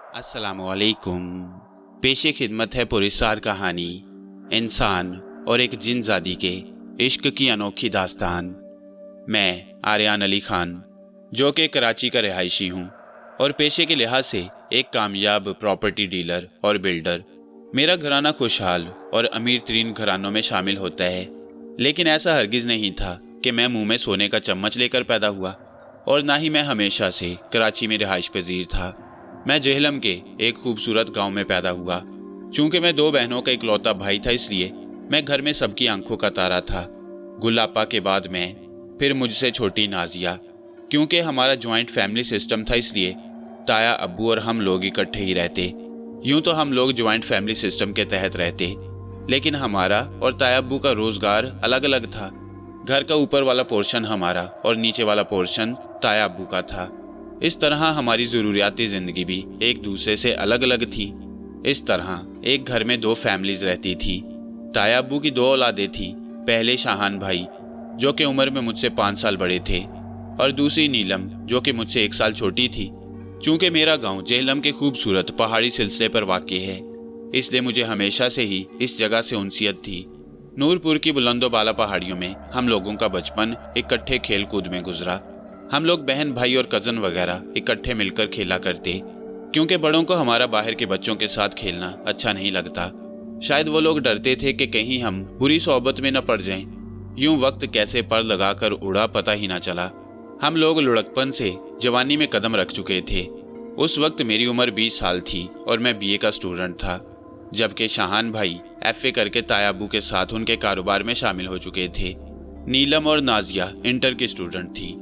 अस्सलामुअलैकुम। पेशे खिदमत है पुरस्कार कहानी, इंसान और एक जिनजादी के इश्क की अनोखी दास्तान। मैं आर्यान अली खान, जो कि कराची का रिहायशी हूँ और पेशे के लिहाज से एक कामयाब प्रॉपर्टी डीलर और बिल्डर। मेरा घराना खुशहाल और अमीर तरीन घरानों में शामिल होता है, लेकिन ऐसा हरगिज़ नहीं था कि मैं मुंह में सोने का चम्मच लेकर पैदा हुआ, और ना ही मैं हमेशा से कराची में रिहाइश पजीर था। मैं जेहलम के एक खूबसूरत गांव में पैदा हुआ। चूंकि मैं 2 बहनों का इकलौता भाई था, इसलिए मैं घर में सबकी आंखों का तारा था। गुलापा के बाद मैं, फिर मुझसे छोटी नाजिया। क्योंकि हमारा ज्वाइंट फैमिली सिस्टम था, इसलिए ताया अब्बू और हम लोग इकट्ठे ही रहते। यूं तो हम लोग ज्वाइंट फैमिली सिस्टम के तहत रहते, लेकिन हमारा और ताया अब्बू का रोजगार अलग अलग था। घर का ऊपर वाला पोर्शन हमारा और नीचे वाला पोर्शन ताया अब्बू का था। इस तरह हमारी ज़रूरियाती ज़िंदगी भी एक दूसरे से अलग अलग थी। इस तरह एक घर में 2 फैमिलीज रहती थी। ताया अब्बू की 2 औलादें थी। पहले शाहान भाई, जो कि उम्र में मुझसे 5 साल बड़े थे, और दूसरी नीलम, जो कि मुझसे 1 साल छोटी थी। चूँकि मेरा गांव जेहलम के खूबसूरत पहाड़ी सिलसिले पर वाक़ई है, इसलिए मुझे हमेशा से ही इस जगह से उनसियत थी। नूरपुर की बुलंदोबाला पहाड़ियों में हम लोगों का बचपन इकट्ठे खेल कूद में गुजरा। हम लोग बहन भाई और कज़न वगैरह इकट्ठे मिलकर खेला करते, क्योंकि बड़ों को हमारा बाहर के बच्चों के साथ खेलना अच्छा नहीं लगता। शायद वो लोग डरते थे कि कहीं हम बुरी सोबत में न पड़ जाएं। यूं वक्त कैसे पर लगाकर उड़ा पता ही ना चला। हम लोग लुढ़कपन से जवानी में कदम रख चुके थे। उस वक्त मेरी उम्र 20 साल थी और मैं बीए का स्टूडेंट था, जबकि शाहान भाई एफए करके ताया अब्बू के साथ उनके कारोबार में शामिल हो चुके थे। नीलम और नाजिया इंटर की स्टूडेंट थी।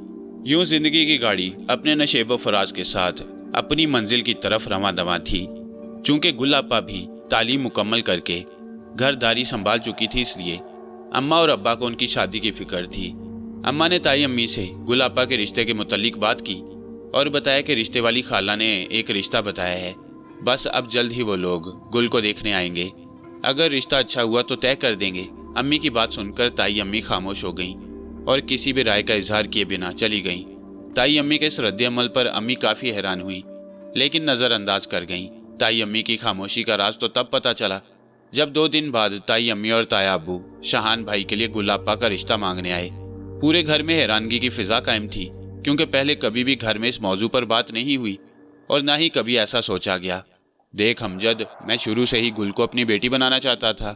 यूं जिंदगी की गाड़ी अपने नशेब फराज के साथ अपनी मंजिल की तरफ रवां दवां थी। चूंकि गुलापा भी तालीम मुकम्मल करके घरदारी संभाल चुकी थी, इसलिए अम्मा और अब्बा को उनकी शादी की फिक्र थी। अम्मा ने ताई अम्मी से गुलापा के रिश्ते के मुतालिक बात की और बताया कि रिश्ते वाली खाला ने एक रिश्ता बताया है, बस अब जल्द ही वो लोग गुल को देखने आएंगे। अगर रिश्ता अच्छा हुआ तो तय कर देंगे। अम्मी की बात सुनकर ताई अम्मी खामोश हो गईं और किसी भी राय का इजहार किए बिना चली गईं। ताई अम्मी के इस रद्द अमल पर अम्मी काफ़ी हैरान हुई, लेकिन नज़रअंदाज कर गईं। ताई अम्मी की खामोशी का राज तो तब पता चला जब 2 दिन बाद ताई अम्मी और ताया अब्बू शाहान भाई के लिए गुलापा का रिश्ता मांगने आए। पूरे घर में हैरानगी की फिजा कायम थी, क्योंकि पहले कभी भी घर में इस मौजू पर बात नहीं हुई और ना ही कभी ऐसा सोचा गया। देख हमजद, मैं शुरू से ही गुल को अपनी बेटी बनाना चाहता था,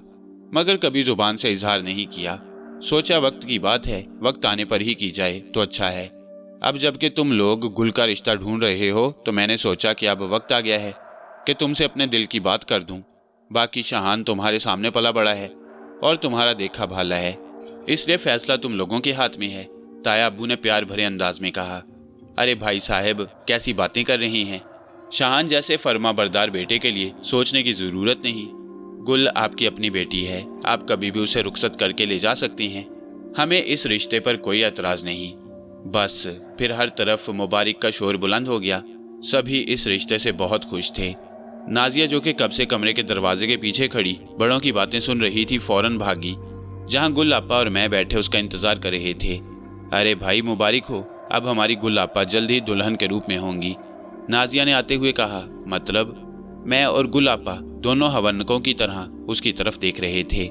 मगर कभी जुबान से इजहार नहीं किया। सोचा वक्त की बात है, वक्त आने पर ही की जाए तो अच्छा है। अब जबकि तुम लोग गुल का रिश्ता ढूंढ रहे हो, तो मैंने सोचा कि अब वक्त आ गया है कि तुमसे अपने दिल की बात कर दूं। बाकी शाहान तुम्हारे सामने पला बड़ा है और तुम्हारा देखा भाला है, इसलिए फैसला तुम लोगों के हाथ में है। ताया अब्बू ने प्यार भरे अंदाज में कहा। अरे भाई साहब, कैसी बातें कर रही हैं। शाहान जैसे फर्मा बरदार बेटे के लिए सोचने की ज़रूरत नहीं। गुल आपकी अपनी बेटी है, आप कभी भी उसे रुखसत करके ले जा सकती हैं। हमें इस रिश्ते पर कोई एतराज़ नहीं। बस फिर हर तरफ मुबारक का शोर बुलंद हो गया। सभी इस रिश्ते से बहुत खुश थे। नाजिया, जो कि कब से कमरे के दरवाजे के पीछे खड़ी बड़ों की बातें सुन रही थी, फौरन भागी जहां गुल आपा और मैं बैठे उसका इंतजार कर रहे थे। अरे भाई मुबारक हो, अब हमारी गुल आपा जल्द ही दुल्हन के रूप में होंगी, नाजिया ने आते हुए कहा। मतलब? मैं और गुल आपा दोनों हवनकों की तरह उसकी तरफ देख रहे थे।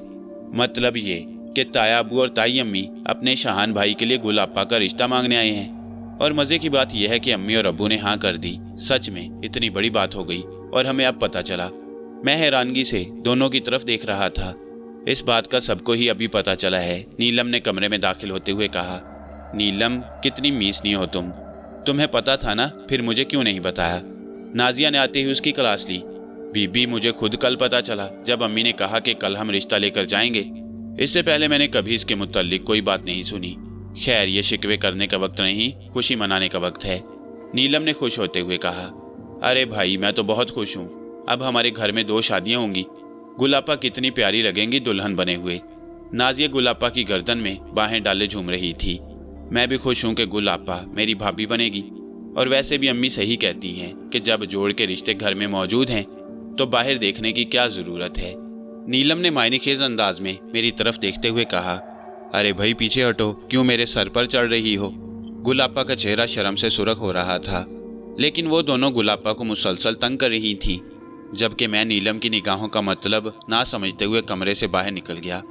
मतलब ये कि ताया अब्बू और ताई अम्मी अपने शाहान भाई के लिए गुल आपा का रिश्ता मांगने आए हैं, और मज़े की बात यह है कि अम्मी और अब्बू ने हाँ कर दी। सच में इतनी बड़ी बात हो गई और हमें अब पता चला। मैं हैरानगी से दोनों की तरफ देख रहा था। इस बात का सबको ही अभी पता चला है, नीलम ने कमरे में दाखिल होते हुए कहा। नीलम, कितनी मीसनी हो तुम। तुम्हें पता था ना, फिर मुझे क्यों नहीं बताया। नाजिया ने आते हुए उसकी क्लास ली। बीबी, मुझे खुद कल पता चला जब अम्मी ने कहा कि कल हम रिश्ता लेकर जाएंगे। इससे पहले मैंने कभी इसके मुताल्लिक कोई बात नहीं सुनी। खैर, ये शिकवे करने का वक्त नहीं, खुशी मनाने का वक्त है, नीलम ने खुश होते हुए कहा। अरे भाई, मैं तो बहुत खुश हूँ। अब हमारे घर में 2 शादियाँ होंगी। गुलापा कितनी प्यारी लगेंगी दुल्हन बने हुए। नाजिया गुलापा की गर्दन में बाहें डाले झूम रही थी। मैं भी खुश हूँ कि गुलापा मेरी भाभी बनेगी, और वैसे भी अम्मी सही कहती हैं कि जब जोड़ के रिश्ते घर में मौजूद हैं तो बाहर देखने की क्या ज़रूरत है। नीलम ने मायनेखेज अंदाज में मेरी तरफ देखते हुए कहा। अरे भाई पीछे हटो, क्यों मेरे सर पर चढ़ रही हो। गुलापा का चेहरा शर्म से सुर्ख हो रहा था, लेकिन वो दोनों गुलाबा को मुसलसल तंग कर रही थीं, जबकि मैं नीलम की निगाहों का मतलब ना समझते हुए कमरे से बाहर निकल गया।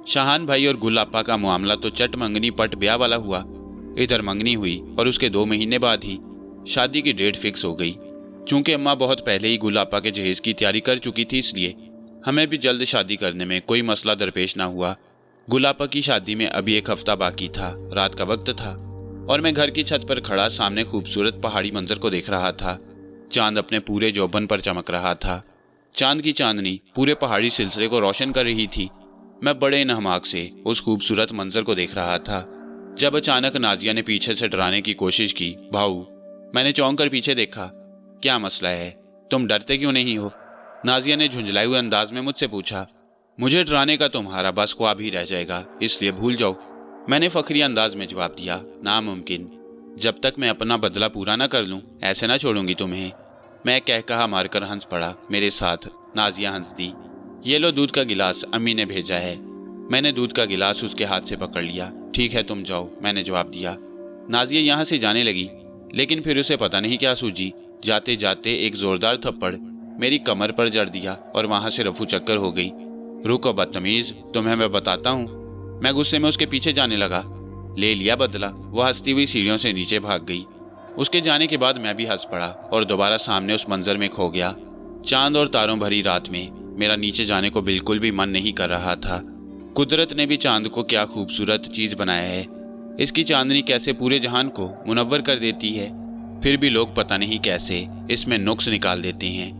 शाहान भाई और गुलाबा का मामला तो चट मंगनी पट ब्याह वाला हुआ। इधर मंगनी हुई और उसके 2 महीने बाद ही शादी की डेट फिक्स हो गई। चूंकि अम्मा बहुत पहले ही गुलाबा के जहेज की तैयारी कर चुकी थी, इसलिए हमें भी जल्द शादी करने में कोई मसला दरपेश ना हुआ। गुलाबा की शादी में अभी 1 हफ्ता बाकी था। रात का वक्त था और मैं घर की छत पर खड़ा सामने खूबसूरत पहाड़ी मंजर को देख रहा था। चांद अपने पूरे जोबन पर चमक रहा था। चांद की चांदनी पूरे पहाड़ी सिलसिले को रोशन कर रही थी। मैं बड़े नहमाक से उस खूबसूरत मंजर को देख रहा था जब अचानक नाजिया ने पीछे से डराने की कोशिश की। भाऊ, मैंने चौंक कर पीछे देखा। क्या मसला है? तुम डरते क्यों नहीं हो? नाजिया ने झुंझलाए हुए अंदाज में मुझसे पूछा। मुझे डराने का तुम्हारा बस ख्वाब ही रह जाएगा, इसलिए भूल जाओ, मैंने फखरी अंदाज में जवाब दिया। नामुमकिन, जब तक मैं अपना बदला पूरा ना कर लूं, ऐसे ना छोड़ूंगी तुम्हें। मैं कह कहा मारकर हंस पड़ा। मेरे साथ नाजिया हंस दी। ये लो दूध का गिलास, अम्मी ने भेजा है। मैंने दूध का गिलास उसके हाथ से पकड़ लिया। ठीक है, तुम जाओ, मैंने जवाब दिया। नाजिया यहाँ से जाने लगी, लेकिन फिर उसे पता नहीं क्या सूझी। जाते जाते एक जोरदार थप्पड़ मेरी कमर पर जड़ दिया और वहां से रफू चक्कर हो गई। रुको बदतमीज, तुम्हें मैं बताता हूँ। मैं गुस्से में उसके पीछे जाने लगा। ले लिया बदला। वह हंसती हुई सीढ़ियों से नीचे भाग गई। उसके जाने के बाद मैं भी हंस पड़ा और दोबारा सामने उस मंजर में खो गया। चांद और तारों भरी रात में मेरा नीचे जाने को बिल्कुल भी मन नहीं कर रहा था। कुदरत ने भी चांद को क्या खूबसूरत चीज बनाया है। इसकी चांदनी कैसे पूरे जहान को मुनव्वर कर देती है। फिर भी लोग पता नहीं कैसे इसमें नुक्स निकाल देते हैं।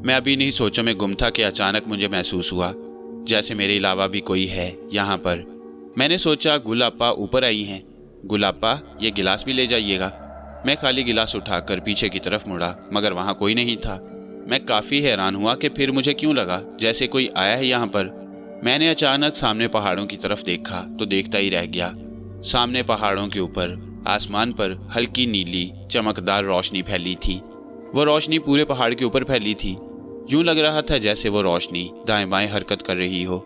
मैं अभी नहीं सोचों में गुम था कि अचानक मुझे महसूस हुआ जैसे मेरे अलावा भी कोई है यहाँ पर। मैंने सोचा गुलाबा ऊपर आई हैं। गुलाबा, ये गिलास भी ले जाइएगा। मैं खाली गिलास उठाकर पीछे की तरफ मुड़ा, मगर वहाँ कोई नहीं था। मैं काफ़ी हैरान हुआ कि फिर मुझे क्यों लगा जैसे कोई आया है यहाँ पर। मैंने अचानक सामने पहाड़ों की तरफ देखा तो देखता ही रह गया। सामने पहाड़ों के ऊपर आसमान पर हल्की नीली चमकदार रोशनी फैली थी। वो रोशनी पूरे पहाड़ के ऊपर फैली थी। यूं लग रहा था जैसे वो रोशनी दाएं बाएं हरकत कर रही हो।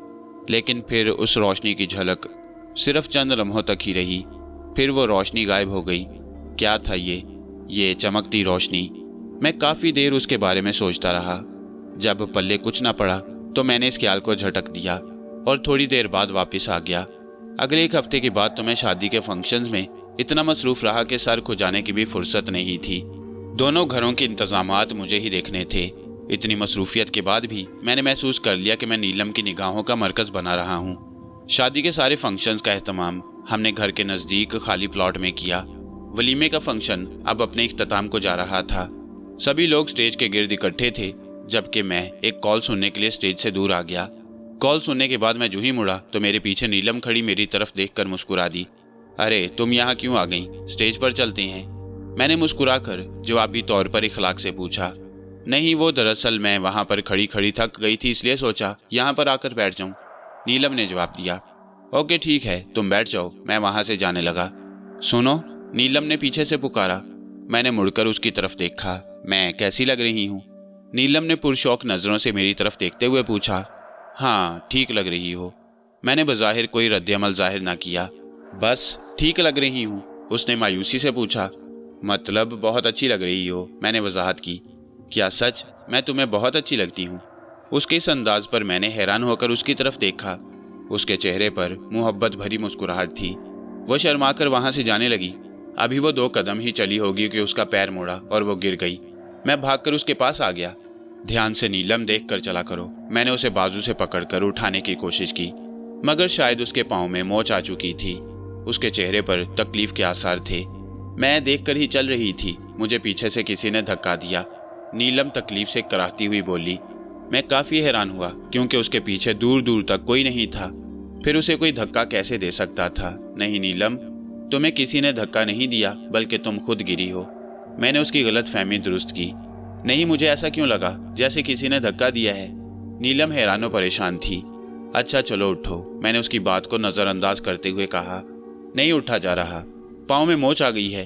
लेकिन फिर उस रोशनी की झलक सिर्फ चंद लम्हों तक ही रही, फिर वो रोशनी गायब हो गई। क्या था ये चमकती रोशनी? मैं काफ़ी देर उसके बारे में सोचता रहा। जब पल्ले कुछ ना पड़ा तो मैंने इस ख्याल को झटक दिया और थोड़ी देर बाद वापस आ गया। अगले 1 हफ्ते के बाद तो मैं शादी के फंक्शंस में इतना मसरूफ़ रहा कि सर खुजाने की भी फुर्सत नहीं थी। दोनों घरों के इंतजामात मुझे ही देखने थे। इतनी मसरूफियत के बाद भी मैंने महसूस कर लिया कि मैं नीलम की निगाहों का मरकज़ बना रहा हूँ। शादी के सारे फंक्शंस का एहतमाम हमने घर के नज़दीक खाली प्लॉट में किया। वलीमे का फंक्शन अब अपने इख्तिताम को जा रहा था। सभी लोग स्टेज के गिर्द इकट्ठे थे, जबकि मैं एक कॉल सुनने के लिए स्टेज से दूर आ गया। कॉल सुनने के बाद मैं जो ही मुड़ा तो मेरे पीछे नीलम खड़ी मेरी तरफ देखकर मुस्कुरा दी। अरे तुम यहाँ क्यों आ गई? स्टेज पर चलते हैं। मैंने मुस्कुराकर जवाबी तौर पर इखलाक से पूछा। नहीं, वो दरअसल मैं वहाँ पर खड़ी खड़ी थक गई थी, इसलिए सोचा यहाँ पर आकर बैठ जाऊँ, नीलम ने जवाब दिया। ओके ठीक है, तुम बैठ जाओ। मैं वहाँ से जाने लगा। सुनो, नीलम ने पीछे से पुकारा। मैंने मुड़कर उसकी तरफ देखा। मैं कैसी लग रही हूँ? नीलम ने पुरशौक नज़रों से मेरी तरफ देखते हुए पूछा। हाँ, ठीक लग रही हो। मैंने बज़ाहिर कोई रद्द-ए-अमल जाहिर ना किया। बस ठीक लग रही हूँ, उसने मायूसी से पूछा। मतलब बहुत अच्छी लग रही हो, मैंने वजाहत की। क्या सच? मैं तुम्हें बहुत अच्छी लगती हूँ? उसके इस अंदाज पर मैंने हैरान होकर उसकी तरफ देखा। उसके चेहरे पर मोहब्बत भरी मुस्कुराहट थी। वो शर्माकर वहाँ से जाने लगी। अभी वो 2 कदम ही चली होगी कि उसका पैर मुड़ा और वो गिर गई। मैं भागकर उसके पास आ गया। ध्यान से नीलम देख कर चला करो। मैंने उसे बाजू से पकड़कर उठाने की कोशिश की, मगर शायद उसके पाँव में मोच आ चुकी थी। उसके चेहरे पर तकलीफ के आसार थे। मैं देखकर ही चल रही थी, मुझे पीछे से किसी ने धक्का दिया। नीलम तकलीफ से कराहती हुई बोली। मैं काफ़ी हैरान हुआ क्योंकि उसके पीछे दूर दूर तक कोई नहीं था। फिर उसे कोई धक्का कैसे दे सकता था? नहीं नीलम, तुम्हें किसी ने धक्का नहीं दिया, बल्कि तुम खुद गिरी हो। मैंने उसकी गलतफहमी दुरुस्त की। नहीं, मुझे ऐसा क्यों लगा जैसे किसी ने धक्का दिया है। नीलम हैरान और परेशान थी। अच्छा चलो उठो, मैंने उसकी बात को नज़रअंदाज करते हुए कहा। नहीं उठा जा रहा, पाँव में मोच आ गई है।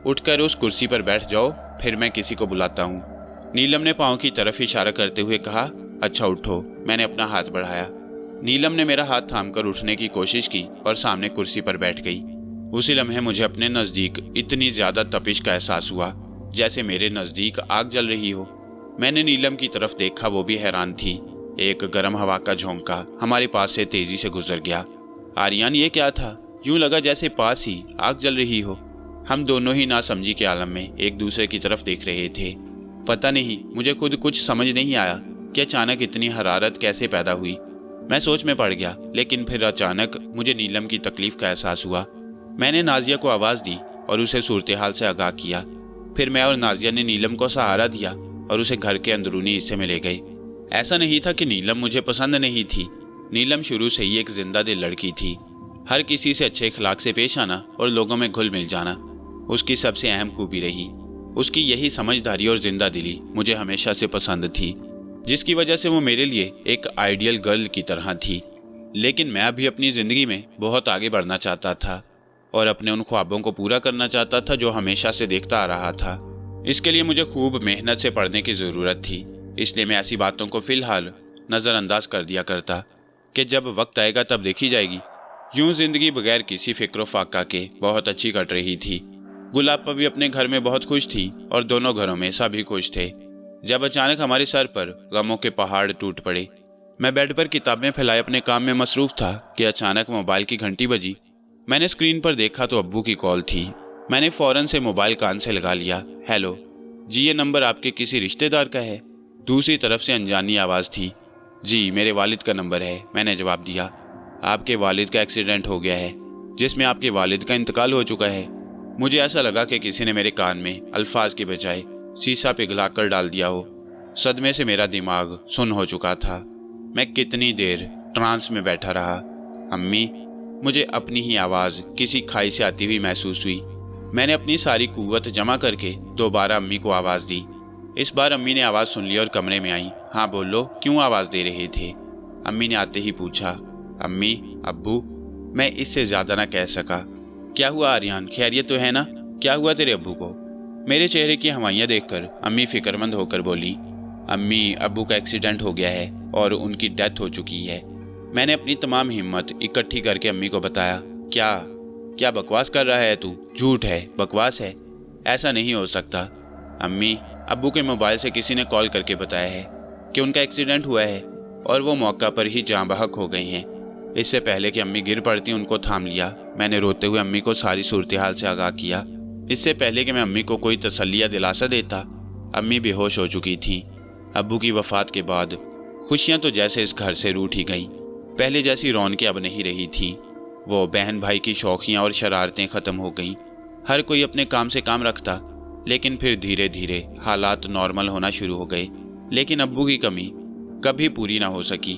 उठकर उस कुर्सी पर बैठ जाओ, फिर मैं किसी को बुलाता हूँ। नीलम ने पाँव की तरफ इशारा करते हुए कहा। अच्छा उठो, मैंने अपना हाथ बढ़ाया। नीलम ने मेरा हाथ थामकर उठने की कोशिश की और सामने कुर्सी पर बैठ गई। उसी लम्हे मुझे अपने नज़दीक इतनी ज़्यादा तपिश का एहसास हुआ जैसे मेरे नज़दीक आग जल रही हो। मैंने नीलम की तरफ देखा, वो भी हैरान थी। एक गर्म हवा का झोंका हमारे पास से तेजी से गुजर गया। आर्यन, ये क्या था? यूं लगा जैसे पास ही आग जल रही हो। हम दोनों ही नासमझी के आलम में एक दूसरे की तरफ देख रहे थे। पता नहीं, मुझे खुद कुछ समझ नहीं आया कि अचानक इतनी हरारत कैसे पैदा हुई। मैं सोच में पड़ गया, लेकिन फिर अचानक मुझे नीलम की तकलीफ का एहसास हुआ। मैंने नाजिया को आवाज़ दी और उसे सूरत हाल से आगाह किया। फिर मैं और नाजिया ने नीलम को सहारा दिया और उसे घर के अंदरूनी हिस्से में ले गए। ऐसा नहीं था कि नीलम मुझे पसंद नहीं थी। नीलम शुरू से ही एक जिंदा दिल लड़की थी। हर किसी से अच्छे अखलाक से पेश आना और लोगों में घुल मिल जाना उसकी सबसे अहम खूबी रही। उसकी यही समझदारी और जिंदा दिली मुझे हमेशा से पसंद थी, जिसकी वजह से वो मेरे लिए एक आइडियल गर्ल की तरह थी। लेकिन मैं अभी अपनी ज़िंदगी में बहुत आगे बढ़ना चाहता था और अपने उन ख्वाबों को पूरा करना चाहता था जो हमेशा से देखता आ रहा था। इसके लिए मुझे खूब मेहनत से पढ़ने की ज़रूरत थी। इसलिए मैं ऐसी बातों को फ़िलहाल नज़रअंदाज कर दिया करता कि जब वक्त आएगा तब देखी जाएगी। यूं जिंदगी बगैर किसी फिक्र फाका के बहुत अच्छी कट रही थी। गुलाब भी अपने घर में बहुत खुश थी और दोनों घरों में सभी खुश थे। जब अचानक हमारे सर पर गमों के पहाड़ टूट पड़े। मैं बेड पर किताबें फैलाए अपने काम में मसरूफ था कि अचानक मोबाइल की घंटी बजी। मैंने स्क्रीन पर देखा तो अब्बू की कॉल थी। मैंने फौरन से मोबाइल कान से लगा लिया। हेलो जी, ये नंबर आपके किसी रिश्तेदार का है? दूसरी तरफ से अनजानी आवाज़ थी। जी, मेरे वालिद का नंबर है, मैंने जवाब दिया। आपके वालिद का एक्सीडेंट हो गया है जिसमें आपके वालिद का इंतकाल हो चुका है। मुझे ऐसा लगा कि किसी ने मेरे कान में अल्फाज के बजाय शीशा पिघला कर डाल दिया हो। सदमे से मेरा दिमाग सुन्न हो चुका था। मैं कितनी देर ट्रांस में बैठा रहा। अम्मी, मुझे अपनी ही आवाज़ किसी खाई से आती हुई महसूस हुई। मैंने अपनी सारी कुव्वत जमा करके दोबारा अम्मी को आवाज़ दी। इस बार अम्मी ने आवाज़ सुन ली और कमरे में आई। हाँ बोलो, क्यों आवाज़ दे रहे थे? अम्मी ने आते ही पूछा। अम्मी, अब्बू, मैं इससे ज़्यादा ना कह सका। क्या हुआ आर्यन, खैरियत तो है ना? क्या हुआ तेरे अब्बू को? मेरे चेहरे की हवाइयाँ देखकर अम्मी फिक्रमंद होकर बोली। अम्मी, अब्बू का एक्सीडेंट हो गया है और उनकी डेथ हो चुकी है। मैंने अपनी तमाम हिम्मत इकट्ठी करके अम्मी को बताया। क्या बकवास कर रहा है तू? झूठ है, बकवास है, ऐसा नहीं हो सकता। अम्मी, अब्बू के मोबाइल से किसी ने कॉल करके बताया है कि उनका एक्सीडेंट हुआ है और वो मौका पर ही जाँ बहक हो गई हैं। इससे पहले कि अम्मी गिर पड़ती उनको थाम लिया। मैंने रोते हुए अम्मी को सारी सूरत हाल से आगाह किया। इससे पहले कि मैं अम्मी को कोई तसल्ली या दिलासा देता, अम्मी बेहोश हो चुकी थी। अब्बू की वफ़ात के बाद खुशियाँ तो जैसे इस घर से रूठ ही गईं। पहले जैसी रौनकें अब नहीं रही थी। वो बहन भाई की शौखियाँ और शरारतें ख़त्म हो गईं। हर कोई अपने काम से काम रखता, लेकिन फिर धीरे धीरे हालात नॉर्मल होना शुरू हो गए। लेकिन अब्बू की कमी कभी पूरी ना हो सकी।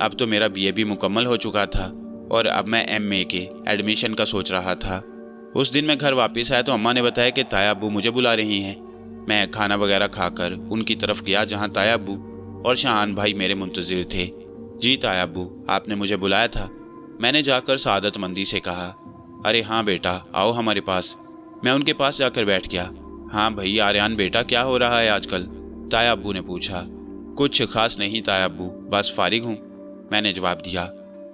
अब तो मेरा बीए भी मुकम्मल हो चुका था और अब मैं एमए के एडमिशन का सोच रहा था। उस दिन मैं घर वापस आया तो अम्मा ने बताया कि ताया अब्बू मुझे बुला रही हैं। मैं खाना वगैरह खाकर उनकी तरफ गया जहाँ ताया अब्बू और शाहान भाई मेरे मुंतजिर थे। जी ताया अब्बू, आपने मुझे बुलाया था? मैंने जाकर सादतमंदी से कहा। अरे हाँ बेटा, आओ हमारे पास। मैं उनके पास जाकर बैठ गया। हाँ भाई आर्यन बेटा, क्या हो रहा है आजकल? ताया अब्बू ने पूछा। कुछ खास नहीं ताया अब्बू, बस फारिग हूँ, मैंने जवाब दिया।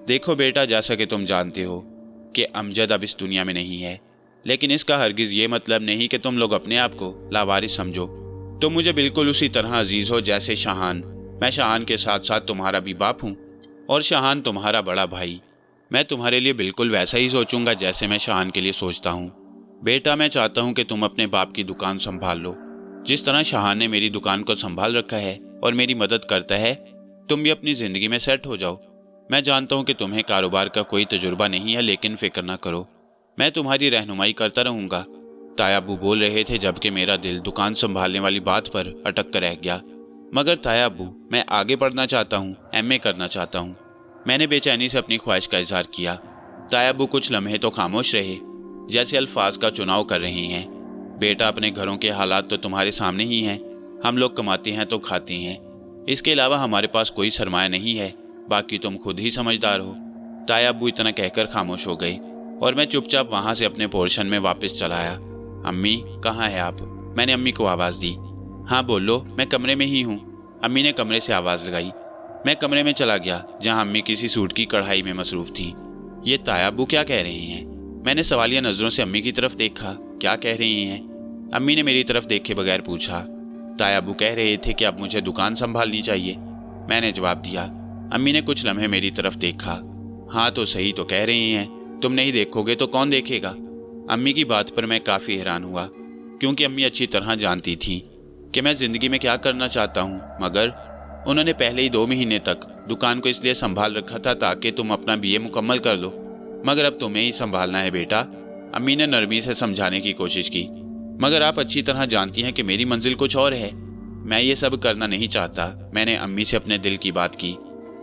देखो बेटा, जैसा कि तुम जानते हो कि अमजद अब इस दुनिया में नहीं है, लेकिन इसका हरगिज़ ये मतलब नहीं कि तुम लोग अपने आप को लावारिस समझो। तुम मुझे बिल्कुल उसी तरह अजीज़ हो जैसे शाहान। मैं शाहान के साथ साथ तुम्हारा भी बाप हूँ और शाहान तुम्हारा बड़ा भाई। मैं तुम्हारे लिए बिल्कुल वैसा ही सोचूंगा जैसे मैं शाहान के लिए सोचता हूँ। बेटा, मैं चाहता हूँ कि तुम अपने बाप की दुकान संभाल लो। जिस तरह शाहान ने मेरी दुकान को संभाल रखा है और मेरी मदद करता है, तुम भी अपनी ज़िंदगी में सेट हो जाओ। मैं जानता हूँ कि तुम्हें कारोबार का कोई तजुर्बा नहीं है, लेकिन फिक्र ना करो, मैं तुम्हारी रहनुमाई करता रहूँगा। ताया अब्बू बोल रहे थे जबकि मेरा दिल दुकान संभालने वाली बात पर अटक कर रह गया। मगर ताया अब्बू, मैं आगे पढ़ना चाहता हूँ, एमए करना चाहता हूँ। मैंने बेचैनी से अपनी ख्वाहिश का इजहार किया। ताया अब्बू कुछ लम्हे तो खामोश रहे, जैसे अल्फाज का चुनाव कर रहे हैं। बेटा, अपने घरों के हालात तो तुम्हारे सामने ही हैं। हम लोग कमाते हैं तो खाते हैं, इसके अलावा हमारे पास कोई सरमाया नहीं है। बाकी तुम खुद ही समझदार हो। ताया अब्बू इतना कहकर खामोश हो गए और मैं चुपचाप वहाँ से अपने पोर्शन में वापस चला आया। अम्मी, कहाँ है आप? मैंने अम्मी को आवाज़ दी। हाँ बोलो, मैं कमरे में ही हूँ। अम्मी ने कमरे से आवाज़ लगाई। मैं कमरे में चला गया जहाँ अम्मी किसी सूट की कढ़ाई में मसरूफ़ थी। ये ताया अब्बू क्या कह रही हैं? मैंने सवालिया नज़रों से अम्मी की तरफ देखा। क्या कह रही हैं? अम्मी ने मेरी तरफ देखे बगैर पूछा। ताया अब्बू कह रहे थे कि अब मुझे दुकान संभालनी चाहिए। मैंने जवाब दिया। अम्मी ने कुछ लम्हे मेरी तरफ देखा। हाँ तो सही तो कह रही हैं, तुम नहीं देखोगे तो कौन देखेगा। अम्मी की बात पर मैं काफ़ी हैरान हुआ, क्योंकि अम्मी अच्छी तरह जानती थी कि मैं ज़िंदगी में क्या करना चाहता हूँ, मगर उन्होंने पहले ही 2 महीने तक दुकान को इसलिए संभाल रखा था ताकि तुम अपना BA मुकम्मल कर लो, मगर अब तुम्हें ही संभालना है बेटा। अम्मी ने नरमी से समझाने की कोशिश की, मगर आप अच्छी तरह जानती हैं कि मेरी मंजिल कुछ और है। मैं ये सब करना नहीं चाहता। मैंने अम्मी से अपने दिल की बात की।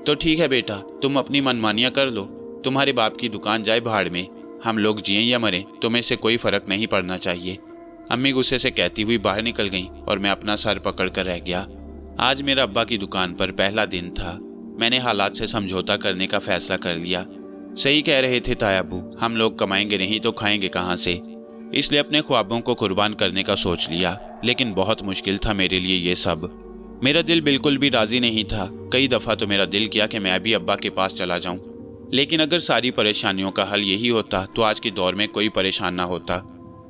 तो ठीक है बेटा, तुम अपनी मनमानियाँ कर लो, तुम्हारे बाप की दुकान जाए भाड़ में, हम लोग जिएं या मरें तुम्हें इससे कोई फर्क नहीं पड़ना चाहिए। अम्मी गुस्से से कहती हुई बाहर निकल गईं और मैं अपना सर पकड़ कर रह गया। आज मेरा अब्बा की दुकान पर पहला दिन था। मैंने हालात से समझौता करने का फैसला कर लिया। सही कह रहे थे ताया अब्बू, हम लोग कमाएंगे नहीं तो खाएंगे कहाँ से, इसलिए अपने ख्वाबों को कुर्बान करने का सोच लिया। लेकिन बहुत मुश्किल था मेरे लिए ये सब। मेरा दिल बिल्कुल भी राजी नहीं था। कई दफ़ा तो मेरा दिल किया कि मैं भी अब्बा के पास चला जाऊं, लेकिन अगर सारी परेशानियों का हल यही होता तो आज के दौर में कोई परेशान ना होता।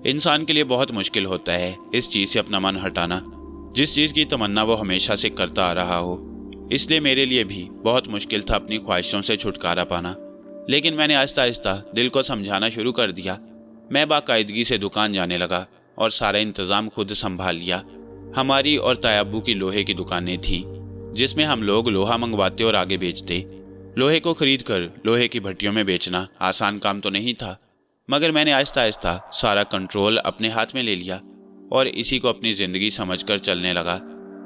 इंसान के लिए बहुत मुश्किल होता है इस चीज़ से अपना मन हटाना, जिस चीज़ की तमन्ना वो हमेशा से करता आ रहा हो। इसलिए मेरे लिए भी बहुत मुश्किल था अपनी ख्वाहिशों से छुटकारा पाना। लेकिन मैंने आहिस्ता आहिस्ता दिल को समझाना शुरू कर दिया। मैं बाकायदगी से दुकान जाने लगा और सारा इंतज़ाम खुद संभाल लिया। हमारी और ताया अब्बू की लोहे की दुकानें थीं, जिसमें हम लोग लोहा मंगवाते और आगे बेचते। लोहे को खरीद कर लोहे की भट्टियों में बेचना आसान काम तो नहीं था, मगर मैंने आहिस्ता आहिस्ता सारा कंट्रोल अपने हाथ में ले लिया और इसी को अपनी ज़िंदगी समझकर चलने लगा।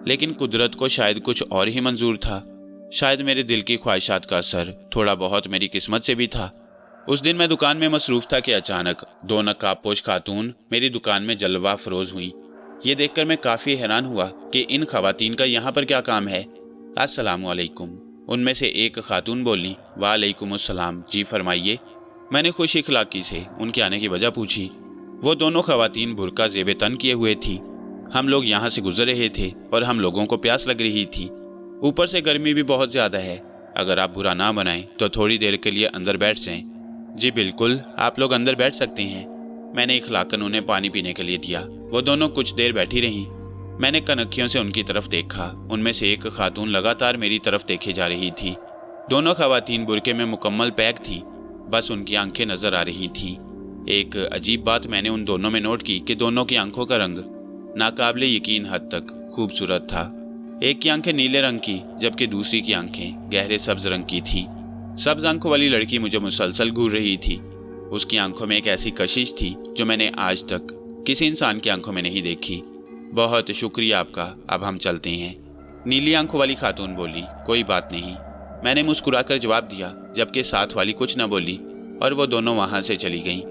लेकिन कुदरत को शायद कुछ और ही मंजूर था। शायद मेरे दिल की ख्वाहिशात का असर थोड़ा बहुत मेरी किस्मत से भी था। उस दिन मैं दुकान में मसरूफ़ था कि अचानक 2 नकाबपोश खातून मेरी दुकान में जलवा फरोज हुई। ये देखकर मैं काफ़ी हैरान हुआ कि इन खवातीन का यहाँ पर क्या काम है। अस्सलामु अलैकुम, उनमें से एक खातून बोली। वालेकुम अस्सलाम, जी फरमाइए। मैंने खुश इखलाकी से उनके आने की वजह पूछी। वो दोनों खवातीन बुर्का ज़ेबे तन किए हुए थी। हम लोग यहाँ से गुजर रहे थे और हम लोगों को प्यास लग रही थी। ऊपर से गर्मी भी बहुत ज़्यादा है। अगर आप बुरा ना बनाएं तो थोड़ी देर के लिए अंदर बैठ जाएं। जी बिल्कुल, आप लोग अंदर बैठ सकते हैं। मैंने इखलाकन उन्हें पानी पीने के लिए दिया। वो दोनों कुछ देर बैठी रहीं। मैंने कनखियों से उनकी तरफ देखा। उनमें से एक खातून लगातार मेरी तरफ देखे जा रही थी। दोनों खवातीन बुरके में मुकम्मल पैक थीं, बस उनकी आंखें नजर आ रही थीं। एक अजीब बात मैंने उन दोनों में नोट की कि दोनों की आंखों का रंग नाकाबिले यकीन हद तक खूबसूरत था। एक की आंखें नीले रंग की, जबकि दूसरी की आंखें गहरे सब्ज रंग की थी। सब्ज आंखों वाली लड़की मुझे मुसलसल घूर रही थी। उसकी आंखों में एक ऐसी कशिश थी जो मैंने आज तक किसी इंसान की आंखों में नहीं देखी। बहुत शुक्रिया आपका, अब हम चलते हैं। नीली आंखों वाली खातून बोली। कोई बात नहीं, मैंने मुस्कुराकर जवाब दिया, जबकि साथ वाली कुछ न बोली और वो दोनों वहां से चली गईं।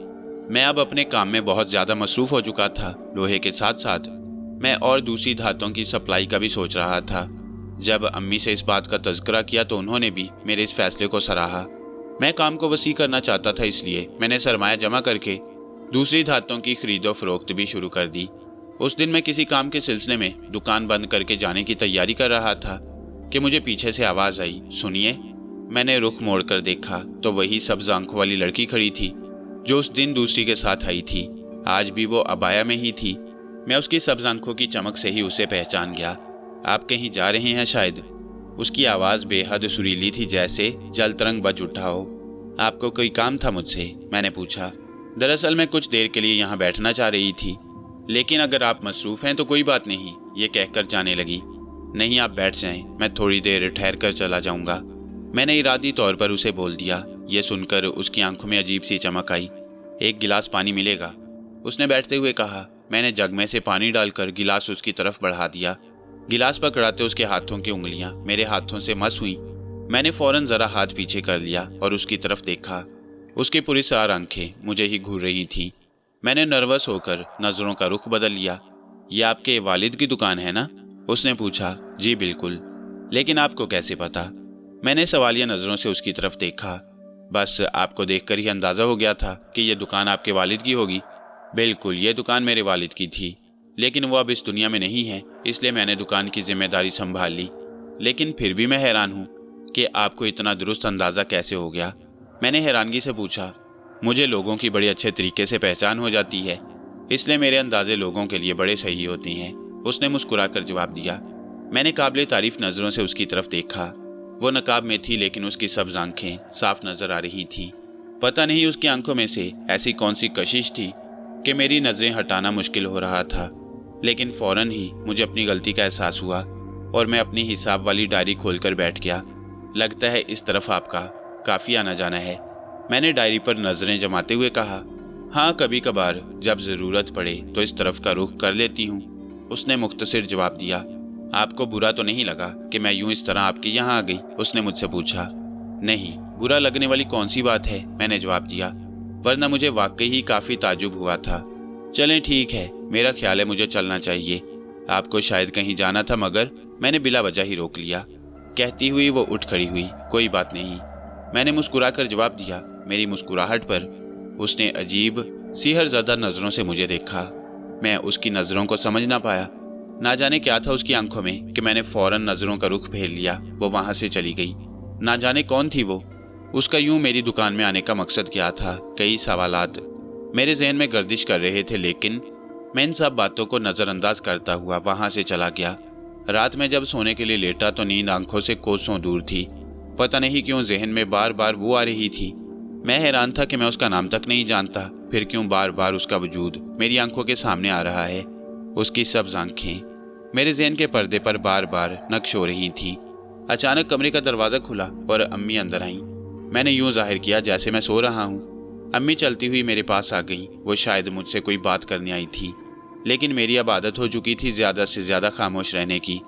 मैं अब अपने काम में बहुत ज़्यादा मसरूफ़ हो चुका था। लोहे के साथ साथ मैं और दूसरी धातुओं की सप्लाई का भी सोच रहा था। जब अम्मी से इस बात का तज़किरा किया तो उन्होंने भी मेरे इस फैसले को सराहा। मैं काम को वसी करना चाहता था, इसलिए मैंने सरमाया जमा करके दूसरी धातुओं की खरीदो फरोख्त भी शुरू कर दी। उस दिन मैं किसी काम के सिलसिले में दुकान बंद करके जाने की तैयारी कर रहा था कि मुझे पीछे से आवाज़ आई, सुनिए। मैंने रुख मोड़ कर देखा तो वही सब्ज आंखों वाली लड़की खड़ी थी जो उस दिन दूसरी के साथ आई थी। आज भी वो अबाया में ही थी। मैं उसकी सब्ज आंखों की चमक से ही उसे पहचान गया। आप कहीं जा रहे हैं शायद? उसकी आवाज़ बेहद सुरीली थी, जैसे जल तरंग बज उठा हो। आपको कोई काम था मुझसे? मैंने पूछा। दरअसल मैं कुछ देर के लिए यहाँ बैठना चाह रही थी, लेकिन अगर आप मसरूफ़ हैं तो कोई बात नहीं, ये कहकर जाने लगी। नहीं, आप बैठ जाएं, मैं थोड़ी देर ठहर कर चला जाऊँगा। मैंने इरादी तौर पर उसे बोल दिया। ये सुनकर उसकी आंखों में अजीब सी चमक आई। एक गिलास पानी मिलेगा? उसने बैठते हुए कहा। मैंने जग में से पानी डालकर गिलास उसकी तरफ बढ़ा दिया। गिलास पकड़ाते उसके हाथों की उंगलियां मेरे हाथों से मस हुई। मैंने फौरन ज़रा हाथ पीछे कर लिया और उसकी तरफ देखा। उसकी पुरस्कार आंखें मुझे ही घूर रही थीं। मैंने नर्वस होकर नज़रों का रुख बदल लिया। ये आपके वालिद की दुकान है ना? उसने पूछा। जी बिल्कुल। लेकिन आपको कैसे पता? मैंने सवालिया नज़रों से उसकी तरफ देखा। बस आपको देखकर ही अंदाज़ा हो गया था कि यह दुकान आपके वालिद की होगी। बिल्कुल, ये दुकान मेरे वालिद की थी, लेकिन वो अब इस दुनिया में नहीं है, इसलिए मैंने दुकान की जिम्मेदारी संभाल ली। लेकिन फिर भी मैं हैरान हूँ कि आपको इतना दुरुस्त अंदाज़ा कैसे हो गया? मैंने हैरानगी से पूछा। मुझे लोगों की बड़े अच्छे तरीके से पहचान हो जाती है, اس لیے میرے اندازے لوگوں کے لیے بڑے صحیح ہوتے ہیں، اس نے مسکرا کر جواب دیا۔ میں نے قابل تعریف نظروں سے اس کی طرف دیکھا۔ وہ نقاب میں تھی لیکن اس کی سبز آنکھیں صاف نظر آ رہی تھیں۔ پتہ نہیں اس کی آنکھوں میں سے ایسی کون سی کشش تھی کہ میری نظریں ہٹانا مشکل ہو رہا تھا، لیکن فوراً ہی مجھے اپنی غلطی کا احساس ہوا اور میں اپنی حساب والی ڈائری کھول کر بیٹھ گیا۔ لگتا ہے اس طرف آپ کا کافی آنا جانا ہے، میں نے ڈائری پر نظریں جماتے ہوئے کہا۔ ہاں، کبھی کبھار جب ضرورت پڑے تو اس طرف کا رخ کر لیتی ہوں، اس نے مختصر جواب دیا۔ آپ کو برا تو نہیں لگا کہ میں یوں اس طرح آپ کے یہاں آ گئی؟ اس نے مجھ سے پوچھا۔ نہیں، برا لگنے والی کون سی بات ہے، میں نے جواب دیا، ورنہ مجھے واقعی ہی کافی تعجب ہوا تھا۔ چلیں ٹھیک ہے، میرا خیال ہے مجھے چلنا چاہیے، آپ کو شاید کہیں جانا تھا، مگر میں نے بلا وجہ ہی روک لیا۔ کہتی ہوئی وہ اٹھ کھڑی ہوئی۔ کوئی بات نہیں، میں نے مسکرا کر جواب دیا۔ میری مسکراہٹ پر اس نے عجیب سحر زدہ نظروں سے مجھے دیکھا۔ میں اس کی نظروں کو سمجھ نہ پایا، نہ جانے کیا تھا اس کی آنکھوں میں کہ میں نے فوراً نظروں کا رخ پھیر لیا۔ وہ وہاں سے چلی گئی۔ نہ جانے کون تھی وہ، اس کا یوں میری دکان میں آنے کا مقصد کیا تھا؟ کئی سوالات میرے ذہن میں گردش کر رہے تھے، لیکن میں ان سب باتوں کو نظر انداز کرتا ہوا وہاں سے چلا گیا۔ رات میں جب سونے کے لیے لیٹا تو نیند آنکھوں سے کوسوں دور تھی۔ پتہ نہیں کیوں ذہن میں بار بار وہ آ رہی تھی۔ میں حیران تھا کہ میں اس کا نام تک نہیں جانتا، پھر کیوں بار بار اس کا وجود میری آنکھوں کے سامنے آ رہا ہے۔ اس کی سبز آنکھیں میرے ذہن کے پردے پر بار بار نقش ہو رہی تھیں۔ اچانک کمرے کا دروازہ کھلا اور امی اندر آئیں۔ میں نے یوں ظاہر کیا جیسے میں سو رہا ہوں۔ امی چلتی ہوئی میرے پاس آ گئیں۔ وہ شاید مجھ سے کوئی بات کرنے آئی تھی، لیکن میری اب عادت ہو چکی تھی زیادہ سے زیادہ خاموش رہنے کی۔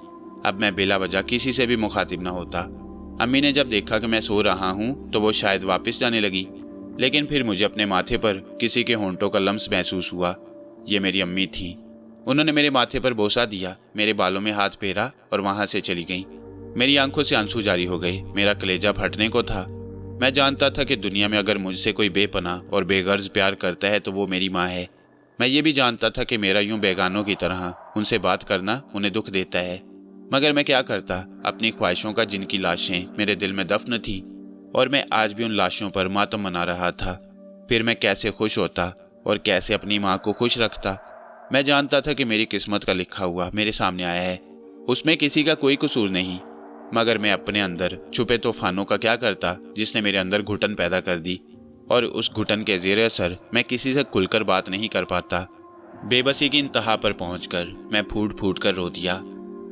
اب میں بلا وجہ کسی سے بھی مخاطب نہ ہوتا۔ امی نے جب دیکھا کہ میں سو رہا ہوں تو وہ شاید واپس جانے لگی، لیکن پھر مجھے اپنے ماتھے پر کسی کے ہونٹوں کا لمس محسوس ہوا۔ یہ میری امی تھیں۔ انہوں نے میرے ماتھے پر بوسہ دیا، میرے بالوں میں ہاتھ پھیرا اور وہاں سے چلی گئیں۔ میری آنکھوں سے آنسو جاری ہو گئے، میرا کلیجہ پھٹنے کو تھا۔ میں جانتا تھا کہ دنیا میں اگر مجھ سے کوئی بے پناہ اور بے غرض پیار کرتا ہے تو وہ میری ماں ہے۔ میں یہ بھی جانتا تھا کہ میرا یوں بیگانوں کی طرح ان سے بات کرنا انہیں دکھ دیتا ہے، مگر میں کیا کرتا؟ اپنی خواہشوں کا جن کی لاشیں میرے دل میں دفن تھیں، اور میں آج بھی ان لاشوں پر ماتم منا رہا تھا۔ پھر میں کیسے خوش ہوتا اور کیسے اپنی ماں کو خوش رکھتا؟ میں جانتا تھا کہ میری قسمت کا لکھا ہوا میرے سامنے آیا ہے، اس میں کسی کا کوئی قصور نہیں، مگر میں اپنے اندر چھپے طوفانوں کا کیا کرتا جس نے میرے اندر گھٹن پیدا کر دی، اور اس گھٹن کے زیر اثر میں کسی سے کھل کر بات نہیں کر پاتا۔ بے بسی کی انتہا پر پہنچ کر میں پھوٹ پھوٹ کر رو دیا۔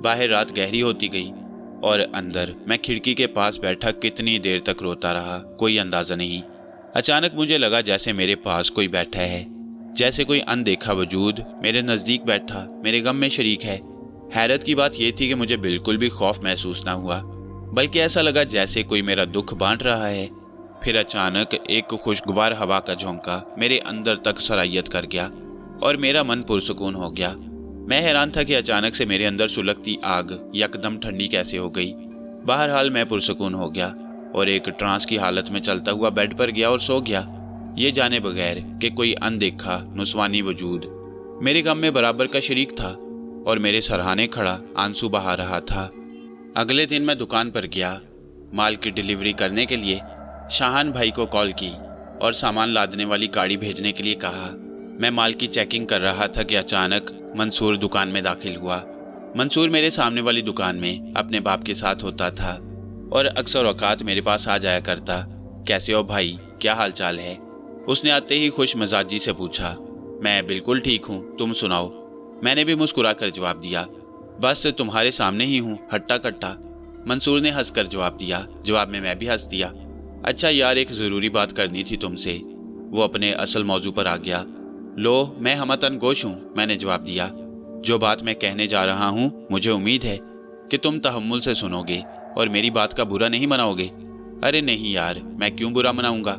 باہر رات گہری ہوتی گئی اور اندر میں کھڑکی کے پاس بیٹھا کتنی دیر تک روتا رہا، کوئی اندازہ نہیں۔ اچانک مجھے لگا جیسے میرے پاس کوئی بیٹھا ہے، جیسے کوئی اندیکھا وجود میرے نزدیک بیٹھا میرے غم میں شریک ہے۔ حیرت کی بات یہ تھی کہ مجھے بالکل بھی خوف محسوس نہ ہوا، بلکہ ایسا لگا جیسے کوئی میرا دکھ بانٹ رہا ہے۔ پھر اچانک ایک خوشگوار ہوا کا جھونکا میرے اندر تک سرایت کر گیا اور میرا من پرسکون ہو گیا۔ میں حیران تھا کہ اچانک سے میرے اندر سلگتی آگ یکدم ٹھنڈی کیسے ہو گئی۔ بہرحال میں پرسکون ہو گیا اور ایک ٹرانس کی حالت میں چلتا ہوا بیڈ پر گیا اور سو گیا، یہ جانے بغیر کہ کوئی اندیکھا نسوانی وجود میرے غم میں برابر کا شریک تھا اور میرے سرہانے کھڑا آنسو بہا رہا تھا۔ اگلے دن میں دکان پر گیا، مال کی ڈیلیوری کرنے کے لیے شاہان بھائی کو کال کی اور سامان لادنے والی گاڑی بھیجنے کے لیے کہا۔ میں مال کی چیکنگ کر رہا تھا کہ اچانک منصور دکان میں داخل ہوا۔ منصور میرے سامنے والی دکان میں اپنے باپ کے ساتھ ہوتا تھا اور اکثر اوقات میرے پاس آ جایا کرتا۔ کیسے ہو بھائی، کیا حال چال ہے؟ اس نے آتے ہی خوش مزاجی سے پوچھا۔ میں بالکل ٹھیک ہوں، تم سناؤ؟ میں نے بھی مسکرا کر جواب دیا۔ بس تمہارے سامنے ہی ہوں، ہٹا کٹا، منصور نے ہنس کر جواب دیا۔ جواب میں بھی ہنس دیا۔ اچھا یار، ایک ضروری بات کرنی تھی تم سے۔ وہ اپنے اصل موضوع پر آ گیا۔ لو، میں ہمتن گوش ہوں، میں نے جواب دیا۔ جو بات میں کہنے جا رہا ہوں مجھے امید ہے کہ تم تحمل سے سنو گے اور میری بات کا برا نہیں مناؤ گے۔ ارے نہیں یار، میں کیوں برا مناؤں گا،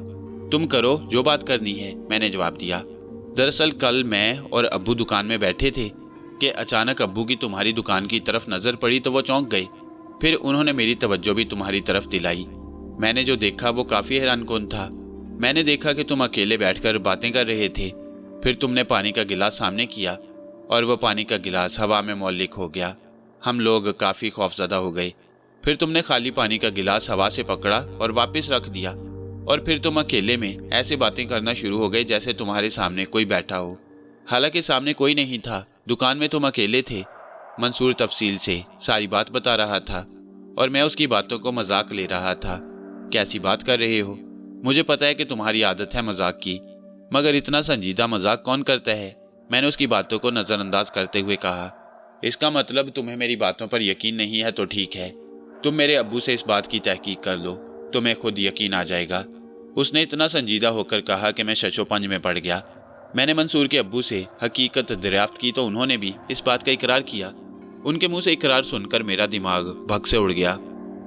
تم کرو جو بات کرنی ہے، میں نے جواب دیا۔ دراصل کل میں اور ابو دکان میں بیٹھے تھے کہ اچانک ابو کی تمہاری دکان کی طرف نظر پڑی تو وہ چونک گئے، پھر انہوں نے میری توجہ بھی تمہاری طرف دلائی۔ میں نے جو دیکھا وہ کافی حیران کن تھا۔ میں نے دیکھا کہ تم اکیلے بیٹھ کر باتیں کر رہے تھے، پھر تم نے پانی کا گلاس سامنے کیا اور وہ پانی کا گلاس ہوا میں معلق ہو گیا۔ ہم لوگ کافی خوفزدہ ہو گئے۔ پھر تم نے خالی پانی کا گلاس ہوا سے پکڑا اور واپس رکھ دیا، اور پھر تم اکیلے میں ایسے باتیں کرنا شروع ہو گئے جیسے تمہارے سامنے کوئی بیٹھا ہو۔ हालांकि सामने कोई नहीं था, दुकान में तुम अकेले थे। मंसूर तफसील से सारी बात बता रहा था और मैं उसकी बातों को मजाक ले रहा था। कैसी बात कर रहे हो? मुझे पता है कि तुम्हारी आदत है मजाक की, मगर इतना संजीदा मजाक कौन करता है? मैंने उसकी बातों को नजरअंदाज करते हुए कहा। इसका मतलब तुम्हें मेरी बातों पर यकीन नहीं है तो ठीक है, तुम मेरे अब्बू से इस बात की तहकीक कर लो, तुम्हें खुद यकीन आ जाएगा। उसने इतना संजीदा होकर कहा कि मैं शशोपंज में पड़ गया। मैंने मंसूर के अब्बू से हकीकत दरियाफ्त की तो उन्होंने भी इस बात का इकरार किया। उनके मुंह से इकरार सुनकर मेरा दिमाग भग से उड़ गया।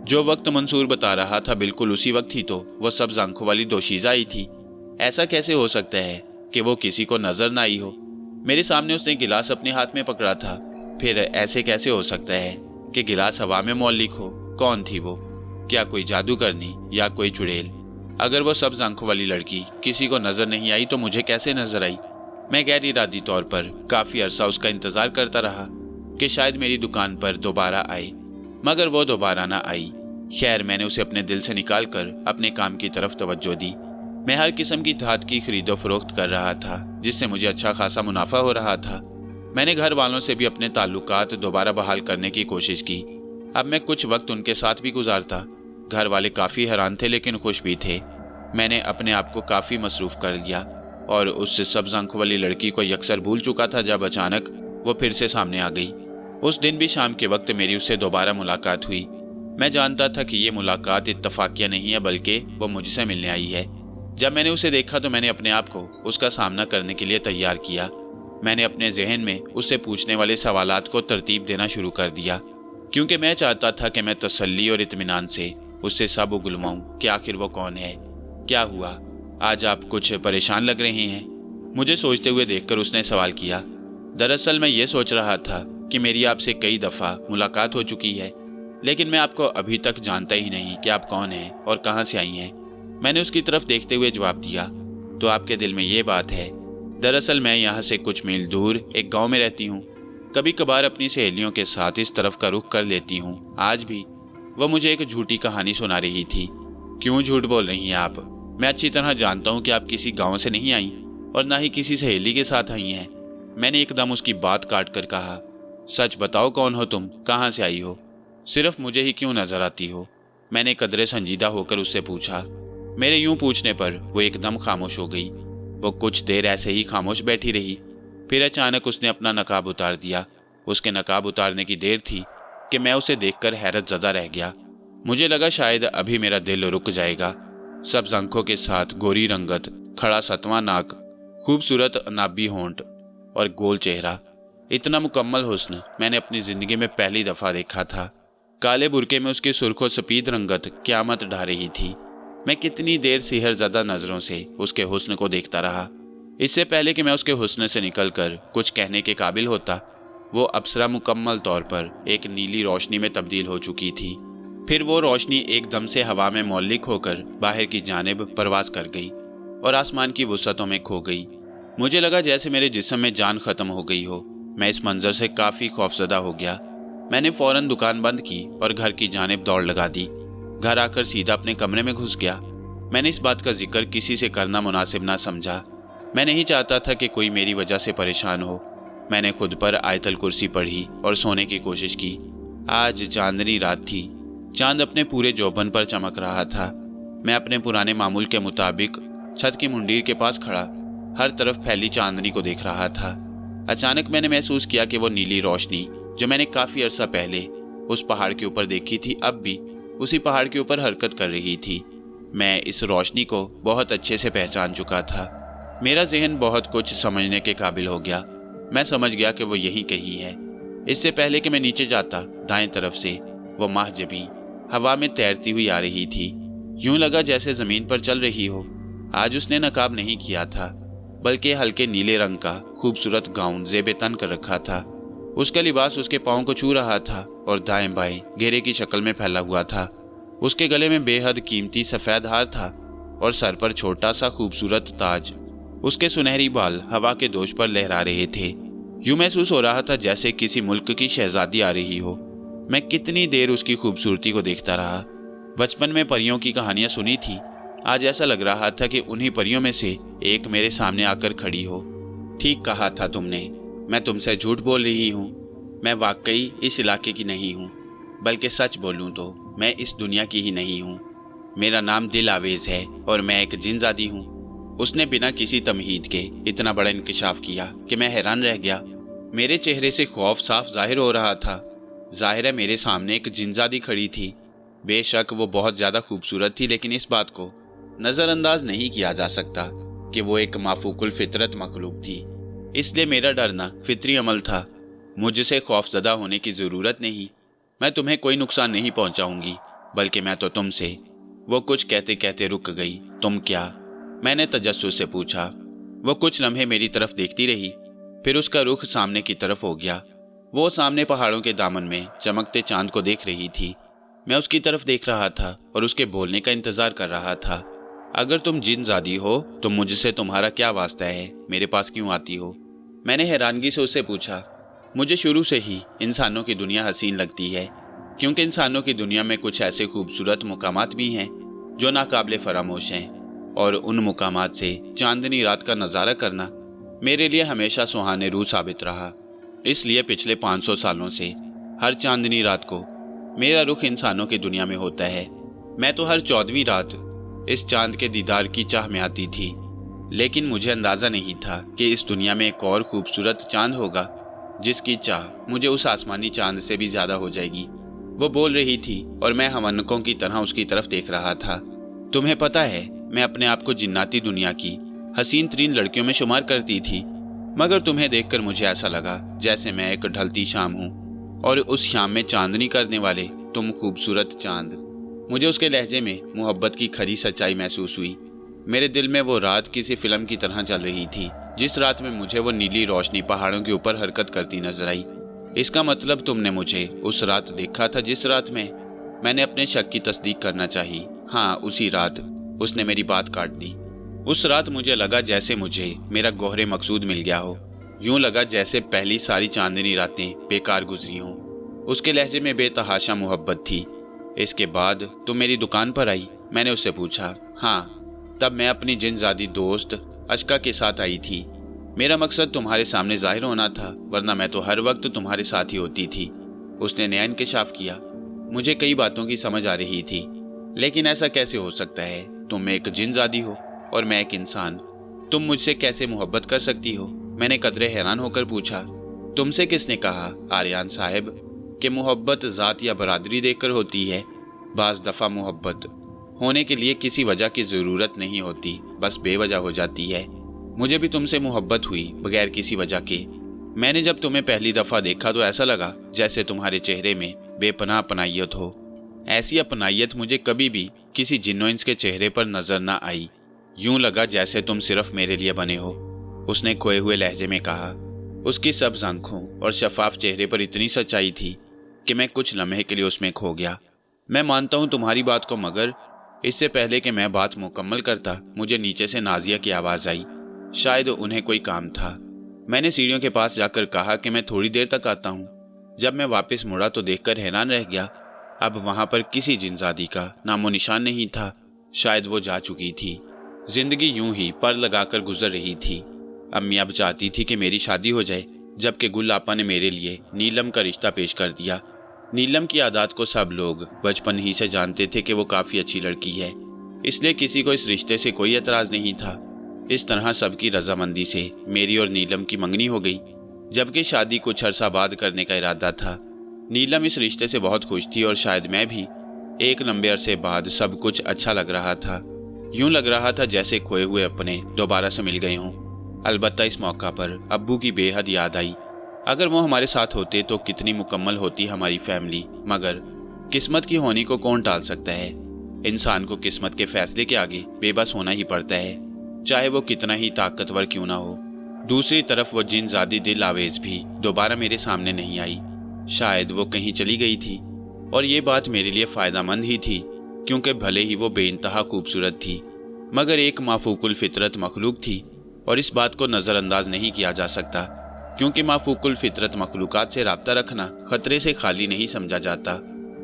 जो वक्त मंसूर बता रहा था बिल्कुल उसी वक्त ही तो वह सब्ज आंखों वाली दोशीजा आई थी। ऐसा कैसे हो सकता है कि वो किसी को नजर ना आई हो? मेरे सामने उसने गिलास अपने हाथ में पकड़ा था, फिर ऐसे कैसे हो सकता है कि गिलास हवा में मौलिक हो? कौन थी वो? क्या कोई जादूगरनी या कोई चुड़ैल? अगर वो सब्ज आंखों वाली लड़की किसी को नजर नहीं आई तो मुझे कैसे नजर आई? मैं गैर इरादी तौर पर काफी अरसा उसका इंतजार करता रहा कि शायद मेरी दुकान पर दोबारा आए, मगर वो दोबारा ना आई। खैर, मैंने उसे अपने दिल से निकाल कर अपने काम की तरफ तवज्जो दी। मैं हर किस्म की धात की खरीदो फरोख्त कर रहा था, जिससे मुझे अच्छा खासा मुनाफा हो रहा था। मैंने घर वालों से भी अपने ताल्लुकात दोबारा बहाल करने की कोशिश की। अब मैं कुछ वक्त उनके साथ भी गुजारता। घर वाले काफ़ी हैरान थे लेकिन खुश भी थे। मैंने अपने आप को काफ़ी मसरूफ़ कर लिया और उस सब्ज आंखों वाली लड़की को यकसर भूल चुका था जब अचानक वो फिर से सामने आ गई। उस दिन भी शाम के वक्त मेरी उससे दोबारा मुलाकात हुई। मैं जानता था कि ये मुलाकात इत्तफाकिया नहीं है, बल्कि वो मुझसे मिलने आई है। जब मैंने उसे देखा तो मैंने अपने आप को उसका सामना करने के लिए तैयार किया। मैंने अपने जहन में उससे पूछने वाले सवालात को तरतीब देना शुरू कर दिया, क्योंकि मैं चाहता था कि मैं तसल्ली और इत्मीनान से उससे सब उगलवाऊं कि आखिर वो कौन है। क्या हुआ, आज आप कुछ परेशान लग रहे हैं? मुझे सोचते हुए देखकर उसने सवाल किया। दरअसल मैं ये सोच रहा था कि मेरी आपसे कई दफ़ा मुलाकात हो चुकी है, लेकिन मैं आपको अभी तक जानता ही नहीं कि आप कौन हैं और कहाँ से आई हैं। मैंने उसकी तरफ देखते हुए जवाब दिया, तो आपके दिल में ये बात है? दरअसल मैं यहाँ से कुछ मील दूर एक गांव में रहती हूँ। कभी कभार अपनी सहेलियों के साथ इस तरफ का रुख कर लेती हूँ। आज भी वह मुझे एक झूठी कहानी सुना रही थी। क्यों झूठ बोल रही हैं आप? मैं अच्छी तरह जानता हूँ कि आप किसी गांव से नहीं आई और ना ही किसी सहेली के साथ आई हैं। मैंने एकदम उसकी बात काट कर कहा, सच बताओ, कौन हो तुम? कहाँ से आई हो? सिर्फ मुझे ही क्यों नजर आती हो? मैंने कदरे संजीदा होकर उससे पूछा। मेरे यूं पूछने पर वो एकदम खामोश हो गई। वो कुछ देर ऐसे ही खामोश बैठी रही, फिर अचानक उसने अपना नकाब उतार दिया। उसके नकाब उतारने की देर थी कि मैं उसे देखकर हैरत ज़दा रह गया। मुझे लगा शायद अभी मेरा दिल रुक जाएगा। सब्ज आंखों के साथ गोरी रंगत, खड़ा सतवां नाक, खूबसूरत अनाबी होंठ और गोल चेहरा। इतना मुकम्मल हुस्न मैंने अपनी ज़िंदगी में पहली दफ़ा देखा था। काले बुरके में उसकी सुर्ख सफ़ेद रंगत क़यामत ढा रही थी। मैं कितनी देर सिहरज़दा नज़रों से उसके हुस्न को देखता रहा। इससे पहले कि मैं उसके हुस्न से निकलकर कुछ कहने के काबिल होता, वो अप्सरा मुकम्मल तौर पर एक नीली रोशनी में तब्दील हो चुकी थी। फिर वो रोशनी एकदम से हवा में मौलिक होकर बाहर की जानिब परवाज कर गई और आसमान की वुसअतों में खो गई। मुझे लगा जैसे मेरे जिस्म में जान ख़त्म हो गई हो। मैं इस मंजर से काफ़ी खौफज़दा हो गया। मैंने फ़ौरन दुकान बंद की और घर की जानिब दौड़ लगा दी। घर आकर सीधा अपने कमरे में घुस गया। मैंने इस बात का जिक्र किसी से करना मुनासिब ना समझा। मैं नहीं चाहता था कि कोई मेरी वजह से परेशान हो। मैंने खुद पर आयतल कुर्सी पढ़ी और सोने की कोशिश की। आज चांदनी रात थी। चांद अपने पूरे जोबन पर चमक रहा था। मैं अपने पुराने मामूल के मुताबिक छत की मुंडीर के पास खड़ा हर तरफ फैली चांदनी को देख रहा था। अचानक मैंने महसूस किया कि वो नीली रोशनी जो मैंने काफ़ी अरसा पहले उस पहाड़ के ऊपर देखी थी, अब भी उसी पहाड़ के ऊपर हरकत कर रही थी। मैं इस रोशनी को बहुत अच्छे से पहचान चुका था। मेरा जहन बहुत कुछ समझने के काबिल हो गया। मैं समझ गया कि वो यहीं कहीं है। इससे पहले कि मैं नीचे जाता, दाएं तरफ से वो महजबी हवा में तैरती हुई आ रही थी। यूं लगा जैसे ज़मीन पर चल रही हो। आज उसने नकाब नहीं किया था, बल्कि हल्के नीले रंग का खूबसूरत गाउन ज़ेबे तन कर रखा था। उसका लिबास उसके पाँव को छू रहा था और दाएं बाएं घेरे की शक्ल में फैला हुआ था। उसके गले में बेहद कीमती सफ़ेद हार था और सर पर छोटा सा खूबसूरत ताज। उसके सुनहरी बाल हवा के दोष पर लहरा रहे थे। यूं महसूस हो रहा था जैसे किसी मुल्क की शहजादी आ रही हो। मैं कितनी देर उसकी खूबसूरती को देखता रहा। बचपन में परियों की कहानियां सुनी थी। आज ऐसा लग रहा था कि उन्हीं परियों में से एक मेरे सामने आकर खड़ी हो। ٹھیک کہا تھا تم نے، میں تم سے جھوٹ بول رہی ہوں۔ میں واقعی اس علاقے کی نہیں ہوں، بلکہ سچ بولوں تو میں اس دنیا کی ہی نہیں ہوں۔ میرا نام دل آویز ہے اور میں ایک جن زادی ہوں۔ اس نے بنا کسی تمہید کے اتنا بڑا انکشاف کیا کہ میں حیران رہ گیا۔ میرے چہرے سے خوف صاف ظاہر ہو رہا تھا۔ ظاہر ہے میرے سامنے ایک جن زادی کھڑی تھی۔ بے شک وہ بہت زیادہ خوبصورت تھی، لیکن اس بات کو نظر انداز نہیں کیا جا سکتا کہ وہ ایک مافوق الفطرت مخلوق تھی۔ اس لیے میرا ڈرنا فطری عمل تھا۔ مجھ سے خوف زدہ ہونے کی ضرورت نہیں۔ میں تمہیں کوئی نقصان نہیں پہنچاؤں گی، بلکہ میں تو تم سے… وہ کچھ کہتے کہتے رک گئی۔ تم کیا؟ میں نے تجسس سے پوچھا۔ وہ کچھ لمحے میری طرف دیکھتی رہی، پھر اس کا رخ سامنے کی طرف ہو گیا۔ وہ سامنے پہاڑوں کے دامن میں چمکتے چاند کو دیکھ رہی تھی۔ میں اس کی طرف دیکھ رہا تھا اور اس کے بولنے کا انتظار کر رہا تھا۔ اگر تم جن زادی ہو تو مجھ سے تمہارا کیا واسطہ ہے؟ میرے پاس کیوں آتی ہو؟ میں نے حیرانگی سے اس سے پوچھا۔ مجھے شروع سے ہی انسانوں کی دنیا حسین لگتی ہے، کیونکہ انسانوں کی دنیا میں کچھ ایسے خوبصورت مقامات بھی ہیں جو ناقابل فراموش ہیں، اور ان مقامات سے چاندنی رات کا نظارہ کرنا میرے لیے ہمیشہ سہانے روح ثابت رہا۔ اس لیے پچھلے 500 سالوں سے ہر چاندنی رات کو میرا رخ انسانوں کی دنیا میں ہوتا ہے۔ میں تو ہر 14ویں رات اس چاند کے دیدار کی چاہ میں آتی تھی، لیکن مجھے اندازہ نہیں تھا کہ اس دنیا میں ایک اور خوبصورت چاند ہوگا جس کی چاہ مجھے اس آسمانی چاند سے بھی زیادہ ہو جائے گی۔ وہ بول رہی تھی اور میں ہونکوں کی طرح اس کی طرف دیکھ رہا تھا۔ تمہیں پتہ ہے میں اپنے آپ کو جناتی دنیا کی حسین ترین لڑکیوں میں شمار کرتی تھی، مگر تمہیں دیکھ کر مجھے ایسا لگا جیسے میں ایک ڈھلتی شام ہوں، اور اس شام میں چاندنی کرنے والے تم خوبصورت چاند۔ مجھے اس کے لہجے میں محبت کی کھری سچائی محسوس ہوئی۔ میرے دل میں وہ رات کسی فلم کی طرح چل رہی تھی، جس رات میں مجھے وہ نیلی روشنی پہاڑوں کے اوپر حرکت کرتی نظر آئی۔ اس کا مطلب تم نے مجھے اس رات دیکھا تھا جس رات میں نے اپنے شک کی تصدیق کرنا چاہی۔ ہاں، اسی رات۔ اس نے میری بات کاٹ دی۔ اس رات مجھے لگا جیسے مجھے میرا گوہر مقصود مل گیا ہو۔ یوں لگا جیسے پہلی ساری چاندنی راتیں بیکار گزری ہوں۔ اس کے لہجے میں بے تحاشا محبت تھی۔ اس کے بعد تم میری دکان پر آئی؟ میں نے اس سے پوچھا۔ ہاں، تب میں اپنی جن زادی دوست اشکا کے ساتھ آئی تھی۔ میرا مقصد تمہارے سامنے ظاہر ہونا تھا، ورنہ میں تو ہر وقت تمہارے ساتھ ہی ہوتی تھی۔ اس نے نیا انکشاف کیا۔ مجھے کئی باتوں کی سمجھ آ رہی تھی، لیکن ایسا کیسے ہو سکتا ہے؟ تم ایک جن زادی ہو اور میں ایک انسان۔ تم مجھ سے کیسے محبت کر سکتی ہو؟ میں نے قدرے حیران ہو کر پوچھا۔ تم سے کس نے کہا آریان صاحب کہ محبت ذات یا برادری دیکھ کر ہوتی ہے؟ بعض دفعہ محبت ہونے کے لیے کسی وجہ کی ضرورت نہیں ہوتی، بس بے وجہ ہو جاتی ہے۔ مجھے بھی تم سے محبت ہوئی بغیر کسی وجہ کے۔ میں نے جب تمہیں پہلی دفعہ دیکھا تو ایسا لگا جیسے تمہارے چہرے میں بے پناہ اپنائیت ہو۔ ایسی اپنائیت مجھے کبھی بھی کسی جن و انس کے چہرے پر نظر نہ آئی۔ یوں لگا جیسے تم صرف میرے لیے بنے ہو، اس نے کھوئے ہوئے لہجے میں کہا۔ اس کی سبز آنکھوں اور شفاف چہرے پر اتنی سچائی تھی کہ میں کچھ لمحے کے لیے اس میں کھو گیا۔ میں مانتا ہوں تمہاری بات کو، مگر اس سے پہلے کہ میں بات مکمل کرتا مجھے نیچے سے نازیہ کی آواز آئی۔ شاید انہیں کوئی کام تھا۔ میں نے سیڑھیوں کے پاس جا کر کہا کہ میں تھوڑی دیر تک آتا ہوں۔ جب میں واپس مڑا تو دیکھ کر حیران رہ گیا۔ اب وہاں پر کسی جن زادی کا نام و نشان نہیں تھا۔ شاید وہ جا چکی تھی۔ زندگی یوں ہی پر لگا کر گزر رہی تھی۔ امی اب چاہتی تھی کہ میری شادی ہو جائے، جبکہ گل آپا نے میرے لیے نیلم کا رشتہ پیش کر دیا۔ نیلم کی عادات کو سب لوگ بچپن ہی سے جانتے تھے کہ وہ کافی اچھی لڑکی ہے، اس لیے کسی کو اس رشتے سے کوئی اعتراض نہیں تھا۔ اس طرح سب کی رضامندی سے میری اور نیلم کی منگنی ہو گئی، جبکہ شادی کچھ عرصہ بعد کرنے کا ارادہ تھا۔ نیلم اس رشتے سے بہت خوش تھی اور شاید میں بھی۔ ایک لمبے عرصے بعد سب کچھ اچھا لگ رہا تھا۔ یوں لگ رہا تھا جیسے کھوئے ہوئے اپنے دوبارہ سے مل گئے ہوں۔ البتہ اس موقع پر ابو کی بے حد یاد آئی۔ اگر وہ ہمارے ساتھ ہوتے تو کتنی مکمل ہوتی ہماری فیملی، مگر قسمت کی ہونی کو کون ٹال سکتا ہے؟ انسان کو قسمت کے فیصلے کے آگے بے بس ہونا ہی پڑتا ہے، چاہے وہ کتنا ہی طاقتور کیوں نہ ہو۔ دوسری طرف وہ جن زادی دل آویز بھی دوبارہ میرے سامنے نہیں آئی۔ شاید وہ کہیں چلی گئی تھی، اور یہ بات میرے لیے فائدہ مند ہی تھی، کیونکہ بھلے ہی وہ بے انتہا خوبصورت تھی، مگر ایک مافوق الفطرت مخلوق تھی، اور اس بات کو نظر انداز نہیں کیا جا سکتا، کیونکہ مافوق الفطرت مخلوقات سے رابطہ رکھنا خطرے سے خالی نہیں سمجھا جاتا۔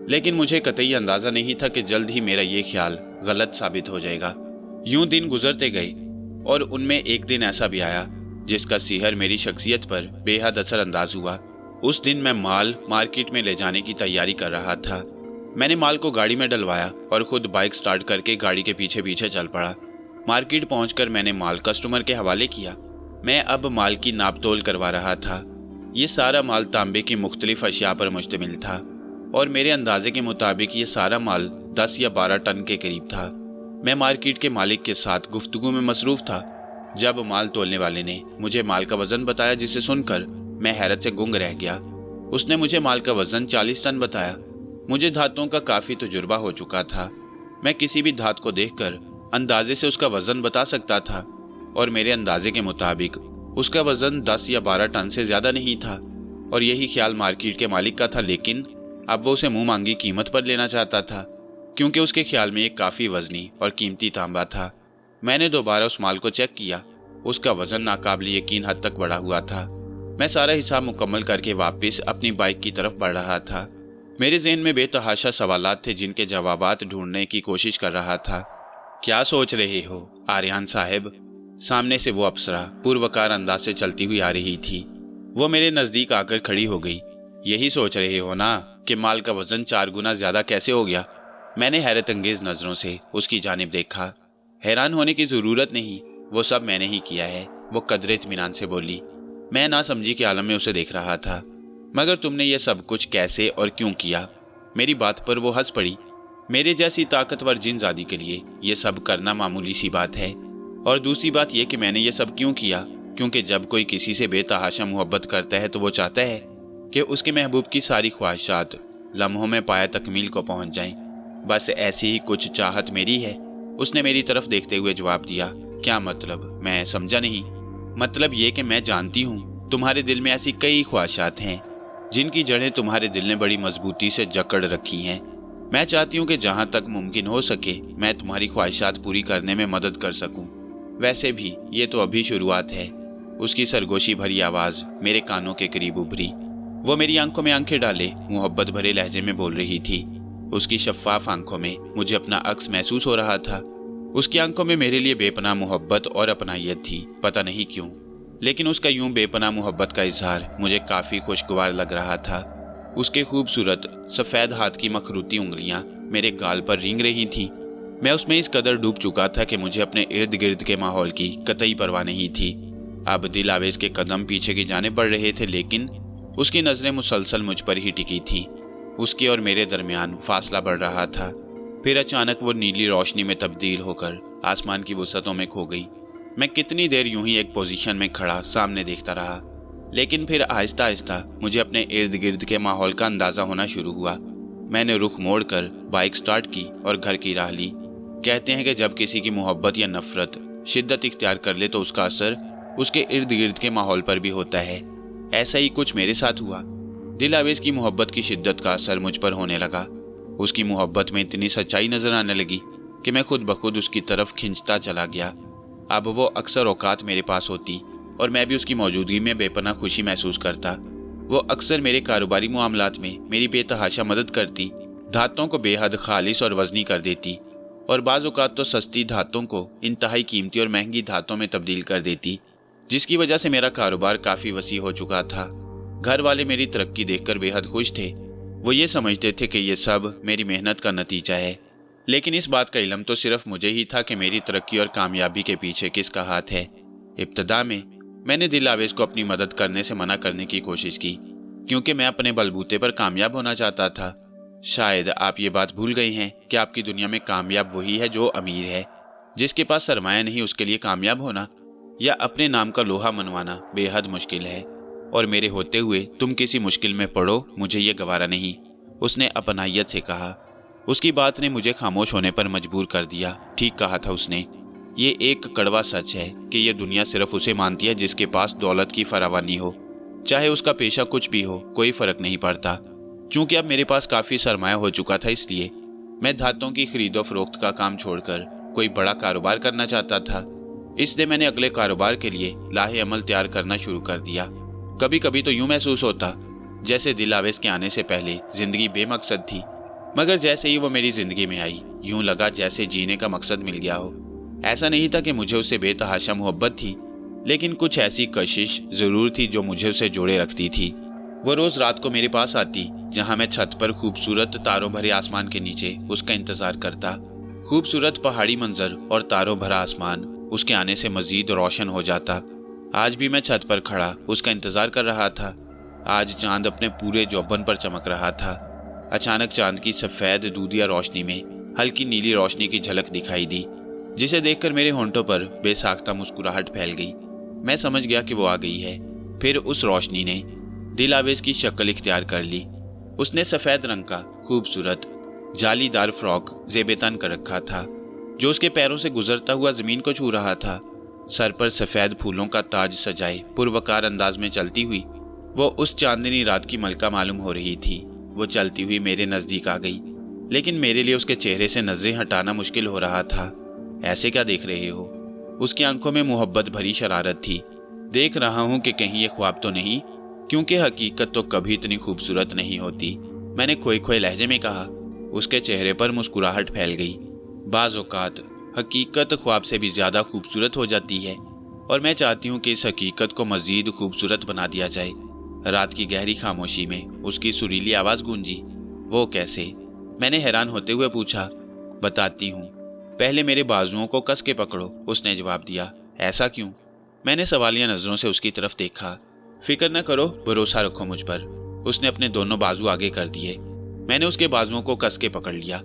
لیکن مجھے قطعی اندازہ نہیں تھا کہ جلد ہی میرا یہ خیال غلط ثابت ہو جائے گا۔ یوں دن گزرتے گئے، اور ان میں ایک دن ایسا بھی آیا जिसका सिहर मेरी शख्सियत पर बेहद असर अंदाज हुआ। उस दिन मैं माल मार्केट में ले जाने की तैयारी कर रहा था। मैंने माल को गाड़ी में डलवाया और खुद बाइक स्टार्ट करके गाड़ी के पीछे पीछे चल पड़ा। मार्केट पहुंचकर मैंने माल कस्टमर के हवाले किया। मैं अब माल की नाप तोल करवा रहा था। ये सारा माल तांबे की मुख्तलिफ अशिया पर मुश्तमिल था और मेरे अंदाजे के मुताबिक ये सारा माल 10 या 12 टन के करीब था। मैं मार्केट के मालिक के साथ गुफ्तगू में मसरूफ था जब माल तोलने वाले ने मुझे माल का वजन बताया, जिसे सुनकर मैं हैरत से गुंग रह गया। उसने मुझे माल का वजन 40 टन बताया। मुझे धातों का काफ़ी तजुर्बा हो चुका था। मैं किसी भी धात को देखकर अंदाजे से उसका वजन बता सकता था और मेरे अंदाजे के मुताबिक उसका वजन 10 या 12 टन से ज़्यादा नहीं था और यही ख्याल मार्केट के मालिक का था। लेकिन अब वो उसे मुंह मांगी कीमत पर लेना चाहता था क्योंकि उसके ख्याल में एक काफ़ी वजनी और कीमती तांबा था। मैंने दोबारा उस माल को चेक किया। उसका वजन नाकाबिले यकीन हद तक बढ़ा हुआ था। मैं सारा हिसाब मुकम्मल करके वापस अपनी बाइक की तरफ बढ़ रहा था। मेरे ज़हन में बेतहाशा सवालात थे जिनके जवाबात ढूंढने की कोशिश कर रहा था। क्या सोच रहे हो आर्यन साहब? सामने से वो अप्सरा पूर्वकार अंदाज से चलती हुई आ रही थी। वो मेरे नज़दीक आकर खड़ी हो गई। यही सोच रहे हो ना कि माल का वजन 4 गुना ज़्यादा कैसे हो गया? मैंने हैरत अंगेज नज़रों से उसकी जानिब देखा। हैरान होने की ज़रूरत नहीं, वो सब मैंने ही किया है, वो कदरे इत्मीनान से बोली। मैं ना समझी के आलम में उसे देख रहा था। मगर तुमने ये सब कुछ कैसे और क्यों किया? मेरी बात पर वो हंस पड़ी। मेरे जैसी ताकतवर जिनजादी के लिए ये सब करना मामूली सी बात है। और दूसरी बात यह कि मैंने ये सब क्यों किया, क्योंकि जब कोई किसी से बेतहाशा मोहब्बत करता है तो वो चाहता है कि उसके महबूब की सारी ख्वाहिशात लम्हों में पाया तकमील को पहुंच जाएं। बस ऐसी ही कुछ चाहत मेरी है। उसने मेरी तरफ देखते हुए जवाब दिया। क्या मतलब? मैं समझा नहीं। मतलब ये कि मैं जानती हूँ तुम्हारे दिल में ऐसी कई ख्वाहिशात हैं जिनकी जड़ें तुम्हारे दिल ने बड़ी मजबूती से जकड़ रखी हैं। मैं चाहती हूँ कि जहाँ तक मुमकिन हो सके मैं तुम्हारी ख्वाहिशात पूरी करने में मदद कर सकूँ। वैसे भी ये तो अभी शुरुआत है। उसकी सरगोशी भरी आवाज़ मेरे कानों के करीब उभरी। वो मेरी आंखों में आंखें डाले मोहब्बत भरे लहजे में बोल रही थी। उसकी शफ़ाफ आंखों में मुझे अपना अक्स महसूस हो रहा था। उसकी आंखों में मेरे लिए बेपनाह मोहब्बत और अपनाहियत थी, पता नहीं क्यों, लेकिन उसका यूं बेपनाह मोहब्बत का इजहार मुझे काफ़ी खुशगवार लग रहा था। उसके खूबसूरत सफ़ेद हाथ की मखरूती उंगलियां मेरे गाल पर रेंग रही थीं। मैं उसमें इस कदर डूब चुका था कि मुझे अपने इर्द गिर्द के माहौल की कतई परवाह नहीं थी। अब दिल आवेज के कदम पीछे की जाने पड़ रहे थे, लेकिन उसकी नज़रें मुसलसल मुझ पर ही टिकी थीं। उसके और मेरे दरमियान फासला बढ़ रहा था। फिर अचानक वो नीली रोशनी में तब्दील होकर आसमान की वसअतों में खो गई। मैं कितनी देर यूं ही एक पोजीशन में खड़ा सामने देखता रहा, लेकिन फिर आहिस्ता आहिस्ता मुझे अपने इर्द गिर्द के माहौल का अंदाज़ा होना शुरू हुआ। मैंने रुख मोड़कर बाइक स्टार्ट की और घर की राह ली। कहते हैं कि जब किसी की मोहब्बत या नफरत शिद्दत इख्तियार कर ले तो उसका असर उसके इर्द गिर्द के माहौल पर भी होता है। ऐसा ही कुछ मेरे साथ हुआ। दिल आवेज की मोहब्बत की शिद्दत का असर मुझ पर होने लगा। उसकी मोहब्बत में इतनी सच्चाई नजर आने लगी कि मैं खुद ब खुद उसकी तरफ खिंचता चला गया। अब वो अक्सर औकात मेरे पास होती और मैं भी उसकी मौजूदगी में बेपनाह खुशी महसूस करता। वो अक्सर मेरे कारोबारी मामलात में मेरी बेतहाशा मदद करती, धातों को बेहद खालिस और वजनी कर देती और बाज़ औक़ात तो सस्ती धातों को इंतहाई कीमती और महंगी धातों में तब्दील कर देती, जिसकी वजह से मेरा कारोबार काफ़ी वसी हो चुका था। घर वाले मेरी तरक्की देखकर बेहद खुश थे। वो ये समझते थे कि ये सब मेरी मेहनत का नतीजा है, लेकिन इस बात का इल्म तो सिर्फ मुझे ही था कि मेरी तरक्की और कामयाबी के पीछे किसका हाथ है। इब्तदा में मैंने दिल आवेज को अपनी मदद करने से मना करने की कोशिश की, क्योंकि मैं अपने बलबूते पर कामयाब होना चाहता था। शायद आप ये बात भूल गई हैं कि आपकी दुनिया में कामयाब वही है जो अमीर है। जिसके पास सरमाया नहीं उसके लिए कामयाब होना या अपने नाम का लोहा मनवाना बेहद मुश्किल है, और मेरे होते हुए तुम किसी मुश्किल में पड़ो, मुझे ये गवारा नहीं, उसने अपनाहियत से कहा। उसकी बात ने मुझे खामोश होने पर मजबूर कर दिया। ठीक कहा था उसने। ये एक कड़वा सच है कि ये दुनिया सिर्फ उसे मानती है जिसके पास दौलत की फरावानी हो, चाहे उसका पेशा कुछ भी हो, कोई फ़र्क नहीं पड़ता। चूँकि अब मेरे पास काफ़ी सरमाया हो चुका था, इसलिए मैं धातों की खरीदो फरोख्त का काम छोड़कर कोई बड़ा कारोबार करना चाहता था। इसलिए मैंने अगले कारोबार के लिए लाहे अमल तैयार करना शुरू कर दिया। कभी कभी तो यूँ महसूस होता जैसे दिल आवेज के आने से पहले ज़िंदगी बेमकसद थी, मगर जैसे ही वो मेरी ज़िंदगी में आई यूँ लगा जैसे जीने का मकसद मिल गया हो। ऐसा नहीं था कि मुझे उससे बेतहाशा मोहब्बत थी, लेकिन कुछ ऐसी कशिश जरूर थी जो मुझे उसे जोड़े रखती थी। वो रोज रात को मेरे पास आती, जहां मैं छत पर खूबसूरत तारों भरे आसमान के नीचे उसका इंतजार करता। खूबसूरत पहाड़ी मंजर और तारों भरा आसमान उसके आने से मजीद रोशन हो जाता। आज भी मैं छत पर खड़ा उसका इंतजार कर रहा था। आज चांद अपने पूरे यौवन पर चमक रहा था। अचानक चांद की सफेद दूधिया रोशनी में हल्की नीली रोशनी की झलक दिखाई दी, जिसे देखकर मेरे होंठों पर बेसाख्ता मुस्कुराहट फैल गई। मैं समझ गया कि वो आ गई है। फिर उस रोशनी ने दिल आवेज की शक्ल इख्तियार कर ली। उसने सफेद रंग का खूबसूरत जालीदार फ्रॉक जेबेतन कर रखा था, जो उसके पैरों से गुजरता हुआ जमीन को छू रहा था। सर पर सफेद फूलों का ताज सजाए पुरवकार अंदाज में चलती हुई वो उस चांदनी रात की मलका मालूम हो रही थी। वो चलती हुई मेरे नजदीक आ गई, लेकिन मेरे लिए उसके चेहरे से नजरें हटाना मुश्किल हो रहा था। ऐसे क्या देख रहे हो? उसकी आंखों में मोहब्बत भरी शरारत थी। देख रहा हूं कि कहीं ये ख्वाब तो नहीं, क्योंकि हकीकत तो कभी इतनी खूबसूरत नहीं होती, मैंने खोए खोए लहजे में कहा। उसके चेहरे पर मुस्कुराहट फैल गई। बाज़ औक़ात हकीकत ख्वाब से भी ज्यादा खूबसूरत हो जाती है, और मैं चाहती हूँ कि इस हकीकत को मजीद खूबसूरत बना दिया जाए। रात की गहरी खामोशी में उसकी सुरीली आवाज गूंजी। वो कैसे? मैंने हैरान होते हुए पूछा। बताती हूँ, पहले मेरे बाजुओं को कस के पकड़ो, उसने जवाब दिया। ऐसा क्यों? मैंने सवालिया नजरों से उसकी तरफ देखा। फिक्र न करो, भरोसा रखो मुझ पर। उसने अपने दोनों बाजू आगे कर दिए। मैंने उसके बाजुओं को कस के पकड़ लिया।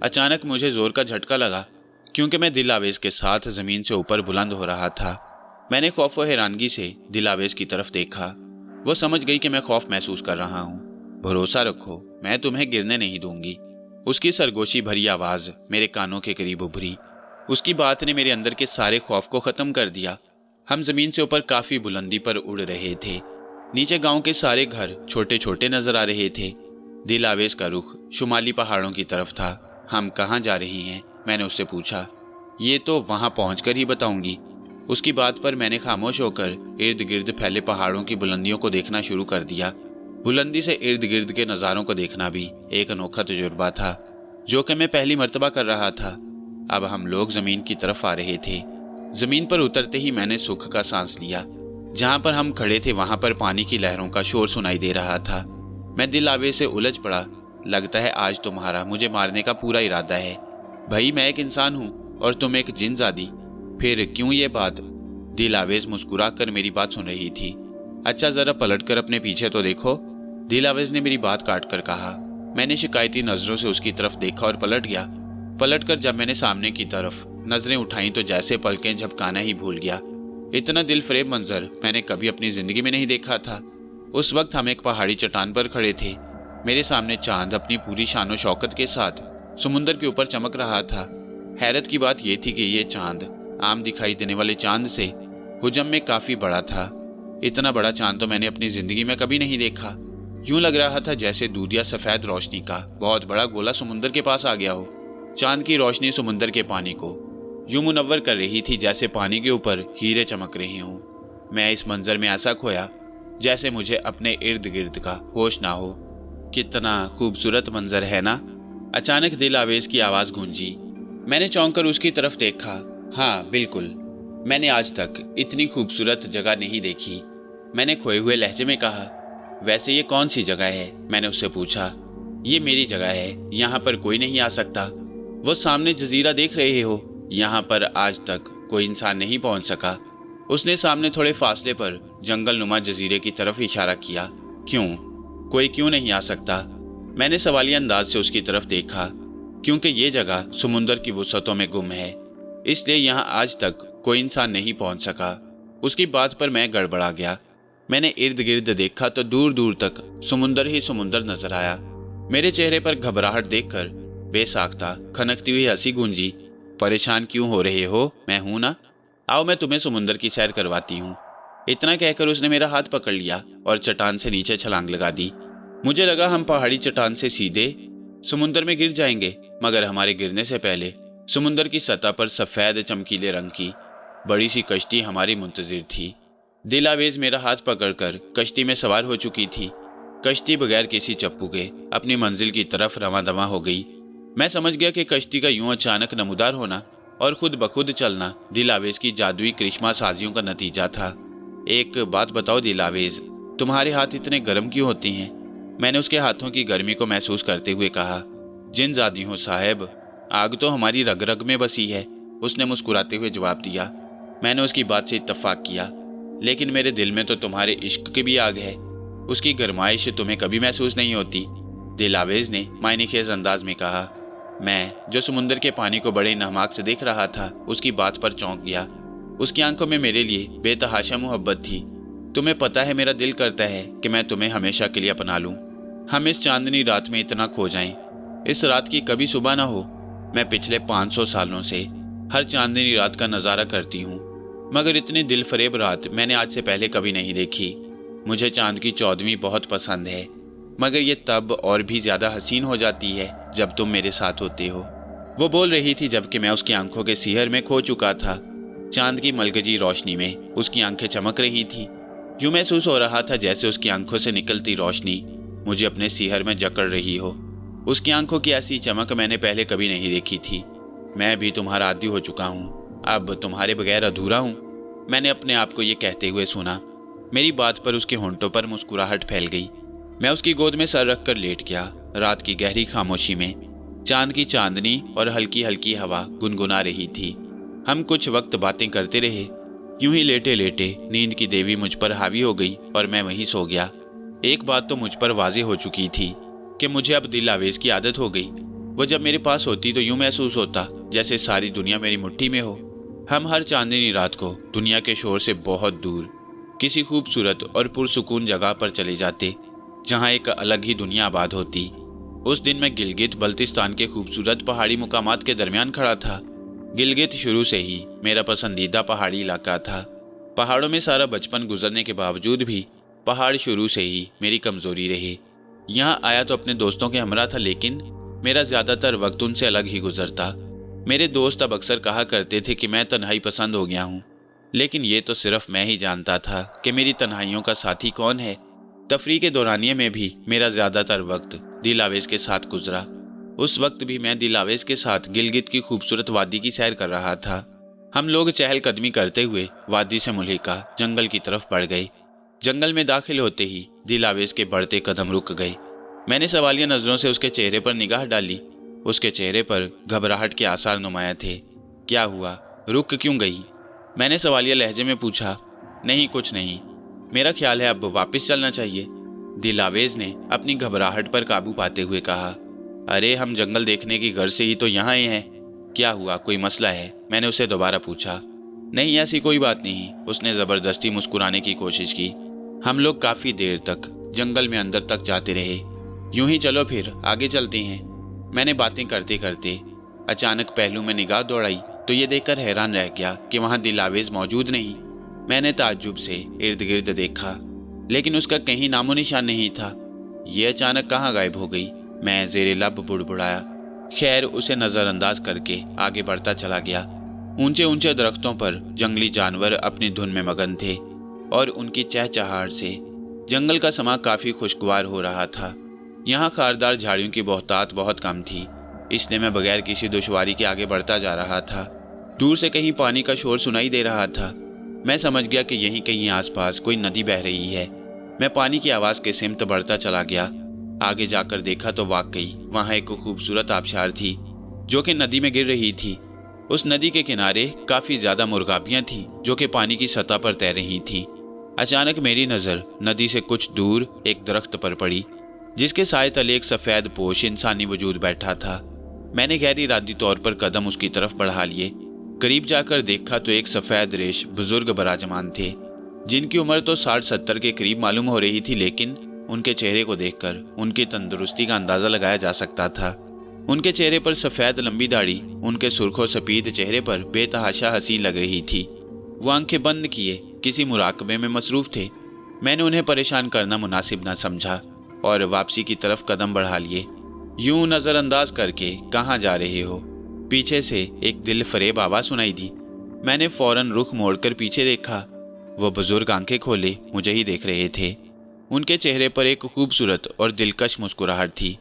अचानक मुझे जोर का झटका लगा, क्योंकि मैं दिल आवेज के साथ जमीन से ऊपर बुलंद हो रहा था। मैंने खौफ और हैरानगी से दिल आवेज की तरफ देखा। वो समझ गई कि मैं खौफ महसूस कर रहा हूँ। भरोसा रखो, मैं तुम्हें गिरने नहीं दूंगी। उसकी सरगोशी भरी आवाज मेरे कानों के करीब उभरी। उसकी बात ने मेरे अंदर के सारे खौफ को खत्म कर दिया। हम जमीन से ऊपर काफी बुलंदी पर उड़ रहे थे। नीचे गांव के सारे घर छोटे छोटे नजर आ रहे थे। दिल आवेज का रुख शुमाली पहाड़ों की तरफ था। हम कहाँ जा रही हैं? मैंने उससे पूछा। ये तो वहां पहुंचकर ही बताऊंगी। उसकी बात पर मैंने खामोश होकर इर्द गिर्द फैले पहाड़ों की बुलंदियों को देखना शुरू कर दिया। बुलंदी से इर्द गिर्द के नज़ारों को देखना भी एक अनोखा तजुर्बा था, जो कि मैं पहली मर्तबा कर रहा था। अब हम लोग जमीन की तरफ आ रहे थे। जमीन पर उतरते ही मैंने सुख का सांस लिया। जहां पर हम खड़े थे वहां पर पानी की लहरों का शोर सुनाई दे रहा था। मैं दिल आवे से उलझ पड़ा। लगता है आज तुम्हारा मुझे मारने का पूरा इरादा है। भाई, मैं एक इंसान हूँ और तुम एक जिनजादी। फिर क्यों ये बात? दिल आवेज मुस्कुरा कर मेरी बात सुन रही थी। अच्छा, जरा पलट कर अपने पीछे तो देखो, दिल आवेज ने मेरी बात काट कर कहा। मैंने शिकायती नजरों से उसकी तरफ देखा और पलट गया। पलट कर जब मैंने सामने की तरफ नजरें उठाई तो जैसे पलकें झपकाना ही भूल गया। इतना दिल फरेब मंजर मैंने कभी अपनी जिंदगी में नहीं देखा था। उस वक्त हम एक पहाड़ी चट्टान पर खड़े थे। मेरे सामने चांद अपनी पूरी शानो शौकत के साथ समुंदर के ऊपर चमक रहा था। हैरत की बात यह थी कि ये चांद आम दिखाई देने वाले चांद से हुजम में काफी बड़ा था। इतना बड़ा चांद तो मैंने अपनी जिंदगी में कभी नहीं देखा। यूं लग रहा था जैसे दूधिया सफेद रोशनी का बहुत बड़ा गोला समुंदर के पास आ गया हो। चांद की रोशनी समुंदर के पानी को यूं मुनव्वर कर रही थी जैसे पानी के ऊपर हीरे चमक रहे हों। मैं इस मंजर में ऐसा खोया जैसे मुझे अपने इर्द गिर्द का होश ना हो। कितना खूबसूरत मंजर है ना? अचानक दिल आवेज की आवाज गूंजी। मैंने चौंक कर उसकी तरफ देखा। हाँ बिल्कुल, मैंने आज तक इतनी खूबसूरत जगह नहीं देखी, मैंने खोए हुए लहजे में कहा। वैसे ये कौन सी जगह है? मैंने उससे पूछा। ये मेरी जगह है, यहाँ पर कोई नहीं आ सकता। वो सामने जजीरा देख रहे हो, यहाँ पर आज तक कोई इंसान नहीं पहुंच सका। उसने सामने थोड़े फासले पर जंगल नुमा जजीरे की तरफ इशारा किया। क्यों? कोई क्यों नहीं आ सकता? मैंने सवालिया अंदाज से उसकी तरफ देखा। क्योंकि ये जगह समुंदर की वुसअतों में गुम है, इसलिए यहाँ आज तक कोई इंसान नहीं पहुंच सका। उसकी बात पर मैं गड़बड़ा गया। मैंने इर्द गिर्द देखा तो दूर दूर तक समुंदर ही समुंदर नजर आया। मेरे चेहरे पर घबराहट देखकर बेसाख्ता खनकती हुई हंसी गूंजी। परेशान क्यों हो रहे हो? मैं हूं ना, आओ मैं तुम्हें समुंदर की सैर करवाती हूँ। इतना कहकर उसने मेरा हाथ पकड़ लिया और चट्टान से नीचे छलांग लगा दी। मुझे लगा हम पहाड़ी चट्टान से सीधे समुंदर में गिर जाएंगे, मगर हमारे गिरने से पहले समुंदर की सतह पर सफेद चमकीले रंग की बड़ी सी कश्ती हमारी मुंतजिर थी। दिल आवेज मेरा हाथ पकड़कर कश्ती में सवार हो चुकी थी। कश्ती बगैर किसी चप्पू के अपनी मंजिल की तरफ रवां दवां हो गई। मैं समझ गया कि कश्ती का यूं अचानक नमूदार होना और खुद बखुद चलना दिलावेज की जादुई करिश्मा साजियों का नतीजा था। एक बात बताओ दिलावेज, तुम्हारे हाथ इतने गर्म क्यों होते हैं? मैंने उसके हाथों की गर्मी को महसूस करते हुए कहा। जिन जादी हो साहब, आग तो हमारी रग रग में बसी है, उसने मुस्कुराते हुए जवाब दिया। मैंने उसकी बात से इत्तफाक किया, लेकिन मेरे दिल में तो तुम्हारे इश्क की भी आग है, उसकी गरमाइश तुम्हें कभी महसूस नहीं होती, दिलावेज ने मायनेखेज अंदाज में कहा। मैं, जो समुद्र के पानी को बड़े नहमाक से देख रहा था, उसकी बात पर चौंक गया। उसकी आंखों में मेरे लिए बेतहाशा मोहब्बत थी। तुम्हें पता है, मेरा दिल करता है कि मैं तुम्हें हमेशा के लिए अपना लूं। हम इस चांदनी रात में इतना खो जाएं, इस रात की कभी सुबह ना हो। मैं पिछले 500 सालों से हर चांदनी रात का नज़ारा करती हूँ, मगर इतनी दिल फरेब रात मैंने आज से पहले कभी नहीं देखी। मुझे चांद की चौदहवीं बहुत पसंद है, मगर ये तब और भी ज़्यादा हसीन हो जाती है जब तुम मेरे साथ होते हो। वो बोल रही थी जबकि मैं उसकी आंखों के सीहर में खो चुका था। चांद की मलगजी रोशनी में उसकी आंखें चमक रही थी। यूँ महसूस हो रहा था जैसे उसकी आंखों से निकलती रोशनी मुझे अपने सीहर में जकड़ रही हो। उसकी आंखों की ऐसी चमक मैंने पहले कभी नहीं देखी थी। मैं भी तुम्हारा आदी हो चुका हूँ, अब तुम्हारे बगैर अधूरा हूँ, मैंने अपने आप को ये कहते हुए सुना। मेरी बात पर उसके होंठों पर मुस्कुराहट फैल गई। मैं उसकी गोद में सर रख कर लेट गया। रात की गहरी खामोशी में चांद की चांदनी और हल्की हल्की हवा गुनगुना रही थी। हम कुछ वक्त बातें करते रहे। यूं ही लेटे लेटे नींद की देवी मुझ पर हावी हो गई और मैं वहीं सो गया। एक बात तो मुझ पर वाज़ेह हो चुकी थी कि मुझे अब दिलावेज की आदत हो गई। वो जब मेरे पास होती तो यूं महसूस होता जैसे सारी दुनिया मेरी मुट्ठी में हो। हम हर चांदनी रात को दुनिया के शोर से बहुत दूर किसी खूबसूरत और पुरसुकून जगह पर चले जाते, जहाँ एक अलग ही दुनिया आबाद होती। उस दिन मैं गिलगित बल्तिस्तान के खूबसूरत पहाड़ी मुकामात के दरमियान खड़ा था। गिलगित शुरू से ही मेरा पसंदीदा पहाड़ी इलाका था। पहाड़ों में सारा बचपन गुजरने के बावजूद भी पहाड़ शुरू से ही मेरी कमजोरी रहे। यहाँ आया तो अपने दोस्तों के हमरा था, लेकिन मेरा ज़्यादातर वक्त उनसे अलग ही गुजरता। मेरे दोस्त अब अक्सर कहा करते थे कि मैं तन्हाई पसंद हो गया हूँ, लेकिन ये तो सिर्फ मैं ही जानता था कि मेरी तन्हाइयों का साथी कौन है। तफरीह के दौरानिये में भी मेरा ज़्यादातर वक्त दिलावेज के साथ गुजरा। उस वक्त भी मैं दिलावेज के साथ गिलगित की खूबसूरत वादी की सैर कर रहा था। हम लोग चहलकदमी करते हुए वादी से मुल्हिका जंगल की तरफ बढ़ गए। जंगल में दाखिल होते ही दिलावेज के बढ़ते कदम रुक गए। मैंने सवालिया नज़रों से उसके चेहरे पर निगाह डाली। उसके चेहरे पर घबराहट के आसार नुमाया थे। क्या हुआ, रुक क्यों गई? मैंने सवालिया लहजे में पूछा। नहीं, कुछ नहीं, मेरा ख्याल है अब वापस चलना चाहिए, दिलावेज ने अपनी घबराहट पर काबू पाते हुए कहा। अरे, हम जंगल देखने की घर से ही तो यहाँ आए हैं। क्या हुआ, कोई मसला है? मैंने उसे दोबारा पूछा। नहीं, ऐसी कोई बात नहीं, उसने ज़बरदस्ती मुस्कुराने की कोशिश की। हम लोग काफ़ी देर तक जंगल में अंदर तक जाते रहे। यूं ही चलो फिर आगे चलते हैं, मैंने बातें करते करते अचानक पहलू में निगाह दौड़ाई तो ये देखकर हैरान रह गया कि वहाँ दिलावेज मौजूद नहीं। मैंने ताज्जुब से इर्द गिर्द देखा, लेकिन उसका कहीं नामो निशान नहीं था। ये अचानक कहाँ गायब हो गई? मैं ज़ेरे लब बुड़बुड़ाया। खैर, उसे नज़रअंदाज करके आगे बढ़ता चला गया। ऊंचे ऊंचे दरख्तों पर जंगली जानवर अपनी धुन में मगन थे और उनकी चहचहाहट से जंगल का समा काफ़ी खुशगवार हो रहा था। यहाँ खारदार झाड़ियों की बहुतात बहुत कम थी, इसलिए मैं बगैर किसी दुश्वारी के आगे बढ़ता जा रहा था। दूर से कहीं पानी का शोर सुनाई दे रहा था। मैं समझ गया कि यहीं कहीं आसपास कोई नदी बह रही है। मैं पानी की आवाज़ के सिमत बढ़ता चला गया। आगे जाकर देखा तो वाकई वहाँ एक खूबसूरत आबशार थी जो कि नदी में गिर रही थी। उस नदी के किनारे काफ़ी ज़्यादा मुर्गाबियाँ थीं जो कि पानी की सतह पर तैर रही थीं। अचानक मेरी नज़र नदी से कुछ दूर एक दरख्त पर पड़ी जिसके साए तले एक सफ़ेद पोश इंसानी वजूद बैठा था। मैंने गैर इरादी तौर पर कदम उसकी तरफ बढ़ा लिए। करीब जाकर देखा तो एक सफ़ेद रेश बुजुर्ग बराजमान थे जिनकी उम्र तो 60-70 के करीब मालूम हो रही थी, लेकिन उनके चेहरे को देखकर उनकी तंदुरुस्ती का अंदाज़ा लगाया जा सकता था। उनके चेहरे पर सफ़ेद लंबी दाढ़ी उनके सुर्खों सफ़ेद चेहरे पर बेतहाशा हसीन लग रही थी। वो आंखें बंद किए किसी मुराकबे में मसरूफ़ थे। मैंने उन्हें परेशान करना मुनासिब न समझा और वापसी की तरफ कदम बढ़ा लिए। यूं नज़रअंदाज करके कहाँ जा रहे हो? पीछे से एक दिल फरेब आवाज़ सुनाई दी। मैंने फ़ौरन रुख मोड़कर पीछे देखा। वो बुजुर्ग आंखें खोले मुझे ही देख रहे थे। उनके चेहरे पर एक खूबसूरत और दिलकश मुस्कुराहट थी।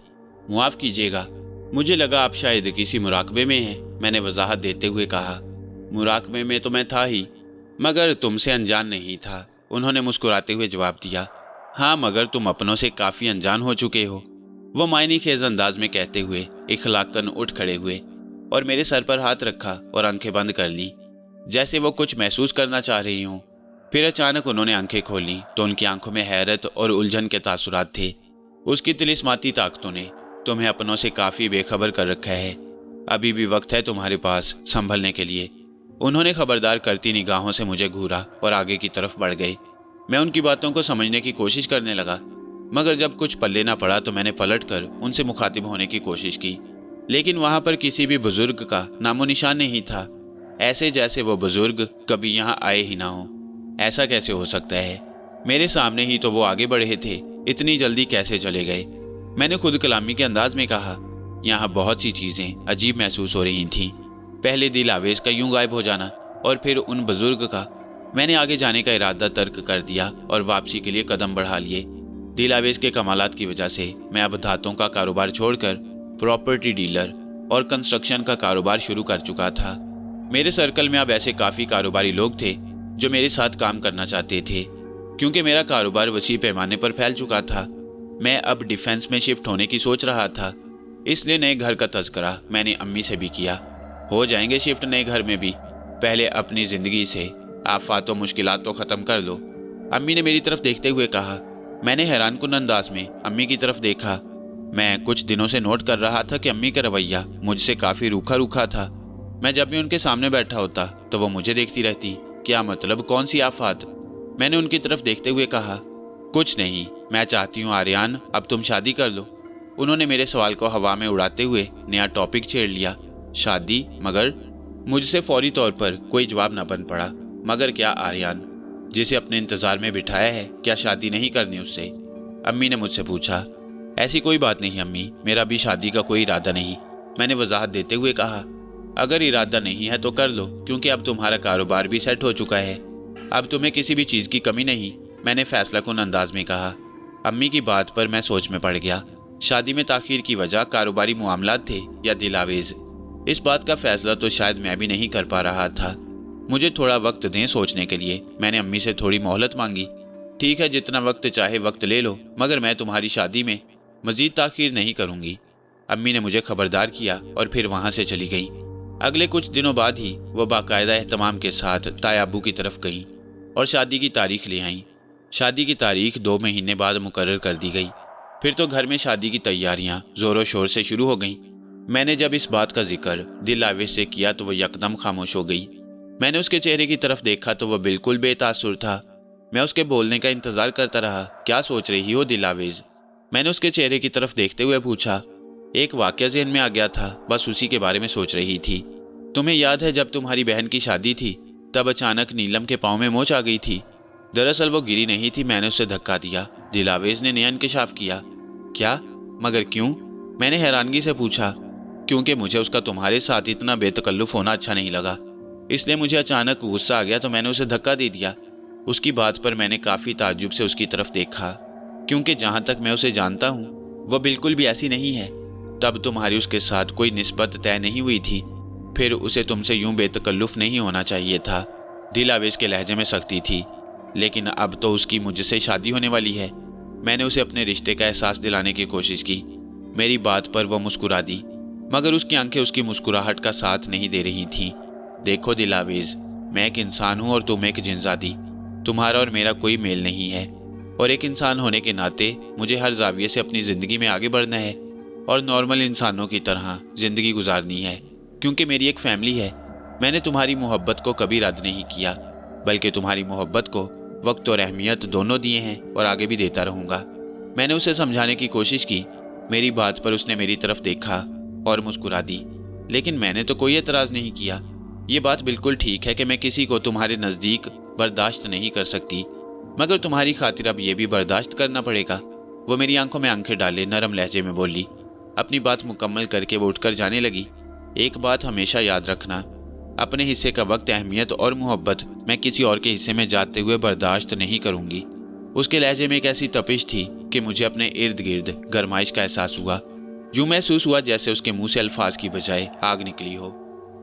माफ़ कीजिएगा, मुझे लगा आप शायद किसी मुराकबे में हैं। मैंने वजाहत देते हुए कहा। मुराकबे में तो मैं था ही, मगर तुमसे अनजान नहीं था। उन्होंने मुस्कुराते हुए जवाब दिया। हाँ, मगर तुम अपनों से काफ़ी अनजान हो चुके हो, वो मायने खेज अंदाज में कहते हुए इखलाकन उठ खड़े हुए और मेरे सर पर हाथ रखा और आंखें बंद कर ली, जैसे वो कुछ महसूस करना चाह रही हूँ। फिर अचानक उन्होंने आंखें खोली तो उनकी आंखों में हैरत और उलझन के तासुरात थे। उसकी तिलिस्माती ताकतों ने तुम्हें अपनों से काफ़ी बेखबर कर रखा है। अभी भी वक्त है तुम्हारे पास संभलने के लिए। उन्होंने खबरदार करती निगाहों से मुझे घूरा और आगे की तरफ बढ़ गए। मैं उनकी बातों को समझने की कोशिश करने लगा, मगर जब कुछ पल्ले ना पड़ा तो मैंने पलटकर उनसे मुखातिब होने की कोशिश की, लेकिन वहां पर किसी भी बुजुर्ग का नामो निशान नहीं था, ऐसे जैसे वो बुजुर्ग कभी यहाँ आए ही ना हो। ऐसा कैसे हो सकता है? मेरे सामने ही तो वो आगे बढ़े थे, इतनी जल्दी कैसे चले गए? मैंने खुद कलामी के अंदाज में कहा। यहाँ बहुत सी चीजें अजीब महसूस हो रही थीं। पहले दिल आवेज का यूं गायब हो जाना और फिर उन बुजुर्ग का। मैंने आगे जाने का इरादा तर्क कर दिया और वापसी के लिए कदम बढ़ा लिए। दिल आवेज के कमालात की वजह से मैं अब धातों का कारोबार छोड़कर प्रॉपर्टी डीलर और कंस्ट्रक्शन का कारोबार शुरू कर चुका था। मेरे सर्कल में अब ऐसे काफ़ी कारोबारी लोग थे जो मेरे साथ काम करना चाहते थे, क्योंकि मेरा कारोबार वसी पैमाने पर फैल चुका था। मैं अब डिफेंस में शिफ्ट होने की सोच रहा था, इसलिए नए घर का तज़किरा मैंने अम्मी से भी किया। हो जाएंगे शिफ्ट नए घर में भी, पहले अपनी ज़िंदगी से आफात और मुश्किलात तो ख़त्म कर लो, अम्मी ने मेरी तरफ देखते हुए कहा। मैंने हैरानकुन अंदाज में अम्मी की तरफ देखा। मैं कुछ दिनों से नोट कर रहा था कि अम्मी का रवैया मुझसे काफ़ी रूखा रूखा था। मैं जब भी उनके सामने बैठा होता तो वो मुझे देखती रहती। क्या मतलब, कौन सी आफात? मैंने उनकी तरफ देखते हुए कहा। कुछ नहीं, मैं चाहती हूँ आर्यान अब तुम शादी कर लो। उन्होंने मेरे सवाल को हवा में उड़ाते हुए नया टॉपिक छेड़ लिया। शादी? मगर? मुझसे फौरी तौर पर कोई जवाब न बन पड़ा। मगर क्या आर्यान, जिसे अपने इंतजार में बिठाया है, क्या शादी नहीं करनी उससे? अम्मी ने मुझसे पूछा। ऐसी कोई बात नहीं अम्मी, मेरा भी शादी का कोई इरादा नहीं, मैंने वजाहत देते हुए कहा। अगर इरादा नहीं है तो कर लो, क्योंकि अब तुम्हारा कारोबार भी सेट हो चुका है, अब तुम्हें किसी भी चीज़ की कमी नहीं, मैंने फैसलाकुन अंदाज में कहा। अम्मी की बात पर मैं सोच में पड़ गया। शादी में ताखीर की वजह कारोबारी मामलात थे या दिल आवेज, इस बात का फैसला तो शायद मैं भी नहीं कर पा रहा था। मुझे थोड़ा वक्त दें सोचने के लिए, मैंने अम्मी से थोड़ी मोहलत मांगी। ठीक है, जितना वक्त चाहे वक्त ले लो, मगर मैं तुम्हारी शादी में मजीद ताखीर नहीं करूंगी। अम्मी ने मुझे खबरदार किया और फिर वहां से चली गई। अगले कुछ दिनों बाद ही वह बाकायदा एहतमाम के साथ तायाबू की तरफ गई और शादी की तारीख ले आईं। शादी की तारीख 2 महीने बाद मुकर्रर कर दी गई। फिर तो घर में शादी की तैयारियां जोरों शोर से शुरू हो गईं। मैंने जब इस बात का जिक्र दिल आवेश से किया तो वह यकदम खामोश हो गई। मैंने उसके चेहरे की तरफ देखा तो वह बिल्कुल बेतासुर था। मैं उसके बोलने का इंतजार करता रहा। क्या सोच रही हो दिल आवेज? मैंने उसके चेहरे की तरफ देखते हुए पूछा। एक वाकया ज़हन में आ गया था, बस उसी के बारे में सोच रही थी। तुम्हें याद है जब तुम्हारी बहन की शादी थी तब अचानक नीलम के पाँव में मोच आ गई थी? दरअसल वो गिरी नहीं थी, मैंने उसे धक्का दिया, दिल आवेज ने नया इंकशाफ किया। क्या? मगर क्यों? मैंने हैरानगी से पूछा। क्योंकि मुझे उसका तुम्हारे साथ इतना बेतकल्लुफ होना अच्छा नहीं लगा, इसलिए मुझे अचानक गुस्सा आ गया तो मैंने उसे धक्का दे दिया। उसकी बात पर मैंने काफ़ी ताज्जुब से उसकी तरफ देखा, क्योंकि जहाँ तक मैं उसे जानता हूँ वह बिल्कुल भी ऐसी नहीं है। तब तुम्हारी उसके साथ कोई निस्बत तय नहीं हुई थी, फिर उसे तुमसे यूं बेतकल्लुफ नहीं होना चाहिए था। दिल आवेज के लहजे में सख्ती थी। लेकिन अब तो उसकी मुझसे शादी होने वाली है। मैंने उसे अपने रिश्ते का एहसास दिलाने की कोशिश की। मेरी बात पर वह मुस्कुरा दी, मगर उसकी आंखें उसकी मुस्कुराहट का साथ नहीं दे रही थीं। देखो दिल आवेज, मैं एक इंसान हूँ और तुम एक जिनजादी। तुम्हारा और मेरा कोई मेल नहीं है, और एक इंसान होने के नाते मुझे हर जाविये से अपनी ज़िंदगी में आगे बढ़ना है और नॉर्मल इंसानों की तरह ज़िंदगी गुजारनी है, क्योंकि मेरी एक फैमिली है। मैंने तुम्हारी मोहब्बत को कभी रद्द नहीं किया, बल्कि तुम्हारी मोहब्बत को वक्त और अहमियत दोनों दिए हैं और आगे भी देता रहूँगा। मैंने उसे समझाने की कोशिश की। मेरी बात पर उसने मेरी तरफ देखा और मुस्कुरा दी। लेकिन मैंने तो कोई एतराज़ नहीं किया। ये बात बिल्कुल ठीक है कि मैं किसी को तुम्हारे नज़दीक बर्दाश्त नहीं कर सकती, मगर तुम्हारी खातिर अब ये भी बर्दाश्त करना पड़ेगा। वो मेरी आंखों में आंखें डाले नरम लहजे में बोली। अपनी बात मुकम्मल करके वो उठकर जाने लगी। एक बात हमेशा याद रखना, अपने हिस्से का वक्त, अहमियत और मोहब्बत मैं किसी और के हिस्से में जाते हुए बर्दाश्त नहीं करूंगी। उसके लहजे में एक ऐसी तपिश थी कि मुझे अपने इर्द गिर्द गरमाइश का एहसास हुआ। यूं महसूस हुआ जैसे उसके मुंह से अल्फाज की बजाय आग निकली हो।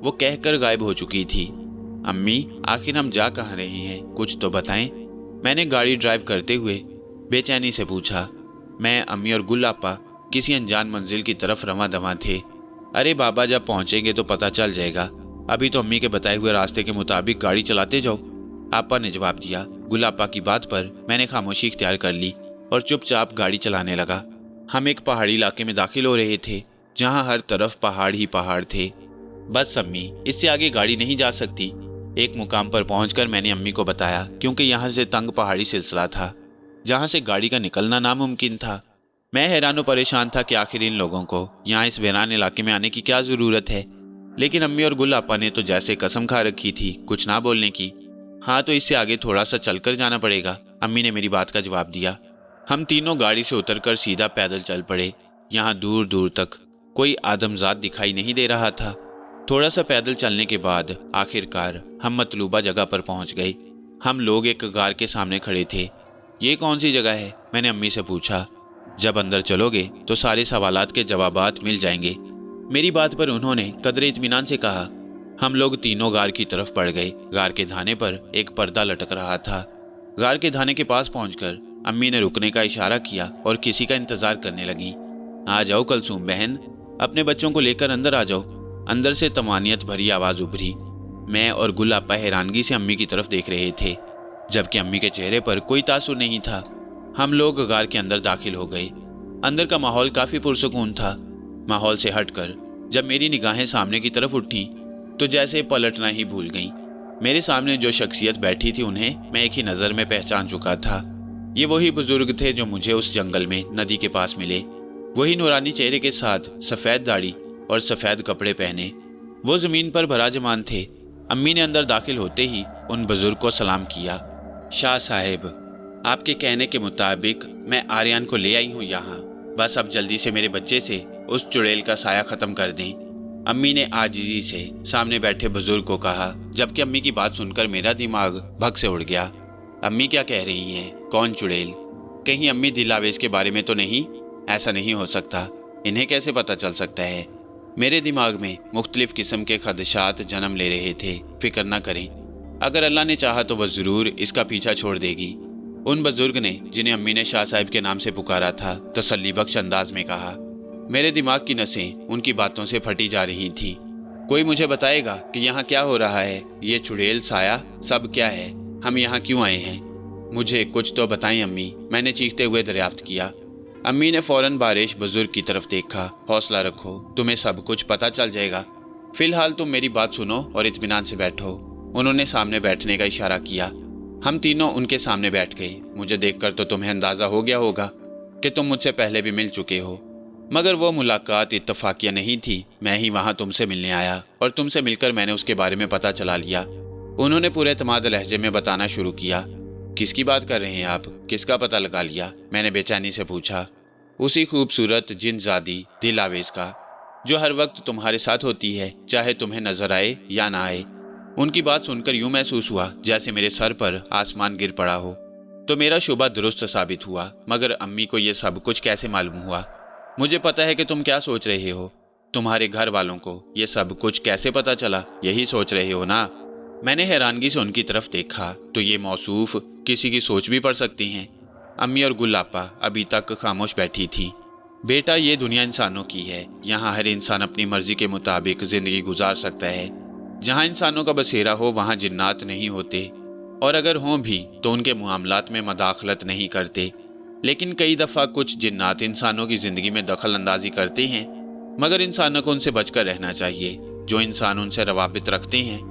वो कहकर गायब हो चुकी थी। अम्मी, आखिर हम जा कहाँ रहे हैं, कुछ तो बताएं। मैंने गाड़ी ड्राइव करते हुए बेचैनी से पूछा। मैं, अम्मी और गुल्लापा किसी अनजान मंजिल की तरफ रवां दवां थे। अरे बाबा, जब पहुंचेंगे तो पता चल जाएगा, अभी तो अम्मी के बताए हुए रास्ते के मुताबिक गाड़ी चलाते जाओ, आपा ने जवाब दिया। गुल्लापा की बात पर मैंने खामोशी इख्तियार कर ली और चुपचाप गाड़ी चलाने लगा। हम एक पहाड़ी इलाके में दाखिल हो रहे थे जहां हर तरफ पहाड़ ही पहाड़ थे। बस अम्मी, इससे आगे गाड़ी नहीं जा सकती। एक मुकाम पर पहुंचकर मैंने अम्मी को बताया, क्योंकि यहाँ से तंग पहाड़ी सिलसिला था जहाँ से गाड़ी का निकलना नामुमकिन था। मैं हैरान और परेशान था कि आखिर इन लोगों को यहाँ इस वीरान इलाके में आने की क्या ज़रूरत है। लेकिन अम्मी और गुल्लापा ने तो जैसे कसम खा रखी थी कुछ ना बोलने की। हाँ, तो इससे आगे थोड़ा सा चलकर जाना पड़ेगा, अम्मी ने मेरी बात का जवाब दिया। हम तीनों गाड़ी से उतरकर सीधा पैदल चल पड़े। यहाँ दूर दूर तक कोई आदमजात दिखाई नहीं दे रहा था। थोड़ा सा पैदल चलने के बाद आखिरकार हम मतलूबा जगह पर पहुंच गए। हम लोग एक गार के सामने खड़े थे। ये कौन सी जगह है, मैंने अम्मी से पूछा। जब अंदर चलोगे तो सारे सवालात के जवाबात मिल जाएंगे, मेरी बात पर उन्होंने कदरे इत्मीनान से कहा। हम लोग तीनों गार की तरफ बढ़ गए। गार के धाने पर एक पर्दा लटक रहा था। गार के धाने के पास पहुंचकर अम्मी ने रुकने का इशारा किया और किसी का इंतजार करने लगी। आ जाओ कलसूम बहन, अपने बच्चों को लेकर अंदर आ जाओ, अंदर से तमानियत भरी आवाज उभरी। मैं और गुल्लापा हैरानगी से अम्मी की तरफ देख रहे थे, जबकि अम्मी के चेहरे पर कोई तासुर नहीं था। हम लोग गार के अंदर दाखिल हो गए। अंदर का माहौल काफी पुरसुकून था। माहौल से हटकर जब मेरी निगाहें सामने की तरफ उठी तो जैसे पलटना ही भूल गईं। मेरे सामने जो शख्सियत बैठी थी उन्हें मैं एक ही नज़र में पहचान चुका था। ये वही बुजुर्ग थे जो मुझे उस जंगल में नदी के पास मिले। वही नूरानी चेहरे के साथ सफ़ेद दाढ़ी और सफ़ेद कपड़े पहने वो ज़मीन पर भराजमान थे। अम्मी ने अंदर दाखिल होते ही उन बुजुर्ग को सलाम किया। शाह साहेब, आपके कहने के मुताबिक मैं आर्यन को ले आई हूँ यहाँ। बस अब जल्दी से मेरे बच्चे से उस चुड़ैल का साया ख़त्म कर दें, अम्मी ने आजिज़ी से सामने बैठे बुजुर्ग को कहा। जबकि अम्मी की बात सुनकर मेरा दिमाग भग से उड़ गया। अम्मी क्या कह रही हैं? कौन चुड़ैल? कहीं अम्मी दिलावेज के बारे में तो नहीं? ऐसा नहीं हो सकता, इन्हें कैसे पता चल सकता है? मेरे दिमाग में मुख्तलिफ किस्म के खदशात जन्म ले रहे थे। फिक्र न करें, अगर अल्लाह ने चाहा तो वह ज़रूर इसका पीछा छोड़ देगी, उन बुजुर्ग ने जिन्हें अम्मी ने शाह साहब के नाम से पुकारा था तसल्ली बख्श अंदाज में कहा। मेरे दिमाग की नसें उनकी बातों से फटी जा रही थी। कोई मुझे बताएगा कि यहाँ क्या हो रहा है? ये चुड़ैल, साया, सब क्या है? हम यहाँ क्यों आए हैं? मुझे कुछ तो बताएं अम्मी, मैंने चीखते हुए दरियाफ्त किया। अम्मी ने फौरन बारिश बुजुर्ग की तरफ देखा। हौसला रखो, तुम्हें सब कुछ पता चल जाएगा। फिलहाल तुम मेरी बात सुनो और इत्मीनान से बैठो। उन्होंने सामने बैठने का इशारा किया। हम तीनों उनके सामने बैठ गए। मुझे देखकर तो तुम्हें अंदाजा हो गया होगा कि तुम मुझसे पहले भी मिल चुके हो, मगर वो मुलाकात इत्तफाकिया नहीं थी। मैं ही वहां तुमसे मिलने आया और तुमसे मिलकर मैंने उसके बारे में पता चला लिया। उन्होंने पूरे एतमाद लहजे में बताना शुरू किया। किसकी बात कर रहे हैं आप? किसका पता लगा लिया? मैंने बेचैनी से पूछा। उसी खूबसूरत जिनजादी दिलावेज का, जो हर वक्त तुम्हारे साथ होती है, चाहे तुम्हें नजर आए या ना आए। उनकी बात सुनकर यूं महसूस हुआ जैसे मेरे सर पर आसमान गिर पड़ा हो। तो मेरा शुबा दुरुस्त साबित हुआ। मगर अम्मी को यह सब कुछ कैसे मालूम हुआ? मुझे पता है कि तुम क्या सोच रहे हो। तुम्हारे घर वालों को यह सब कुछ कैसे पता चला, यही सोच रहे हो ना? मैंने हैरानगी से उनकी तरफ देखा। तो ये मौसूफ किसी की सोच भी पड़ सकती हैं। अम्मी और गुल्लापा अभी तक खामोश बैठी थी। बेटा, ये दुनिया इंसानों की है। यहाँ हर इंसान अपनी मर्जी के मुताबिक जिंदगी गुजार सकता है। जहाँ इंसानों का बसेरा हो वहाँ जिन्नात नहीं होते, और अगर हों भी तो उनके मामलात में मदाखलत नहीं करते। लेकिन कई दफ़ा कुछ जिन्नात इंसानों की ज़िंदगी में दखल अंदाजी करते हैं, मगर इंसानों को उनसे बचकर रहना चाहिए। जो इंसान उनसे रवाबित रखते हैं,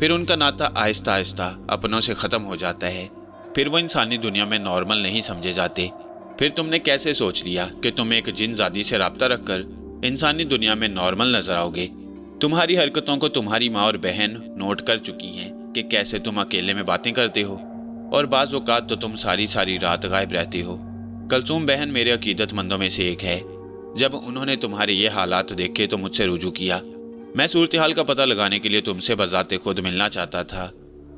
फिर उनका नाता आहिस्ता आहिस्ता अपनों से ख़त्म हो जाता है। फिर वो इंसानी दुनिया में नॉर्मल नहीं समझे जाते। फिर तुमने कैसे सोच लिया कि तुम एक जिनजादी से राब्ता रखकर इंसानी दुनिया में नॉर्मल नजर आओगे? तुम्हारी हरकतों को तुम्हारी माँ और बहन नोट कर चुकी हैं कि कैसे तुम अकेले में बातें करते हो, और बाज़ औक़ात तो तुम सारी सारी रात गायब रहते हो। कलसूम बहन मेरे अकीदतमंदों में से एक है। जब उन्होंने तुम्हारे ये हालात देखे तो मुझसे रुजू किया। मैं सूरत हाल का पता लगाने के लिए तुमसे बजाते खुद मिलना चाहता था,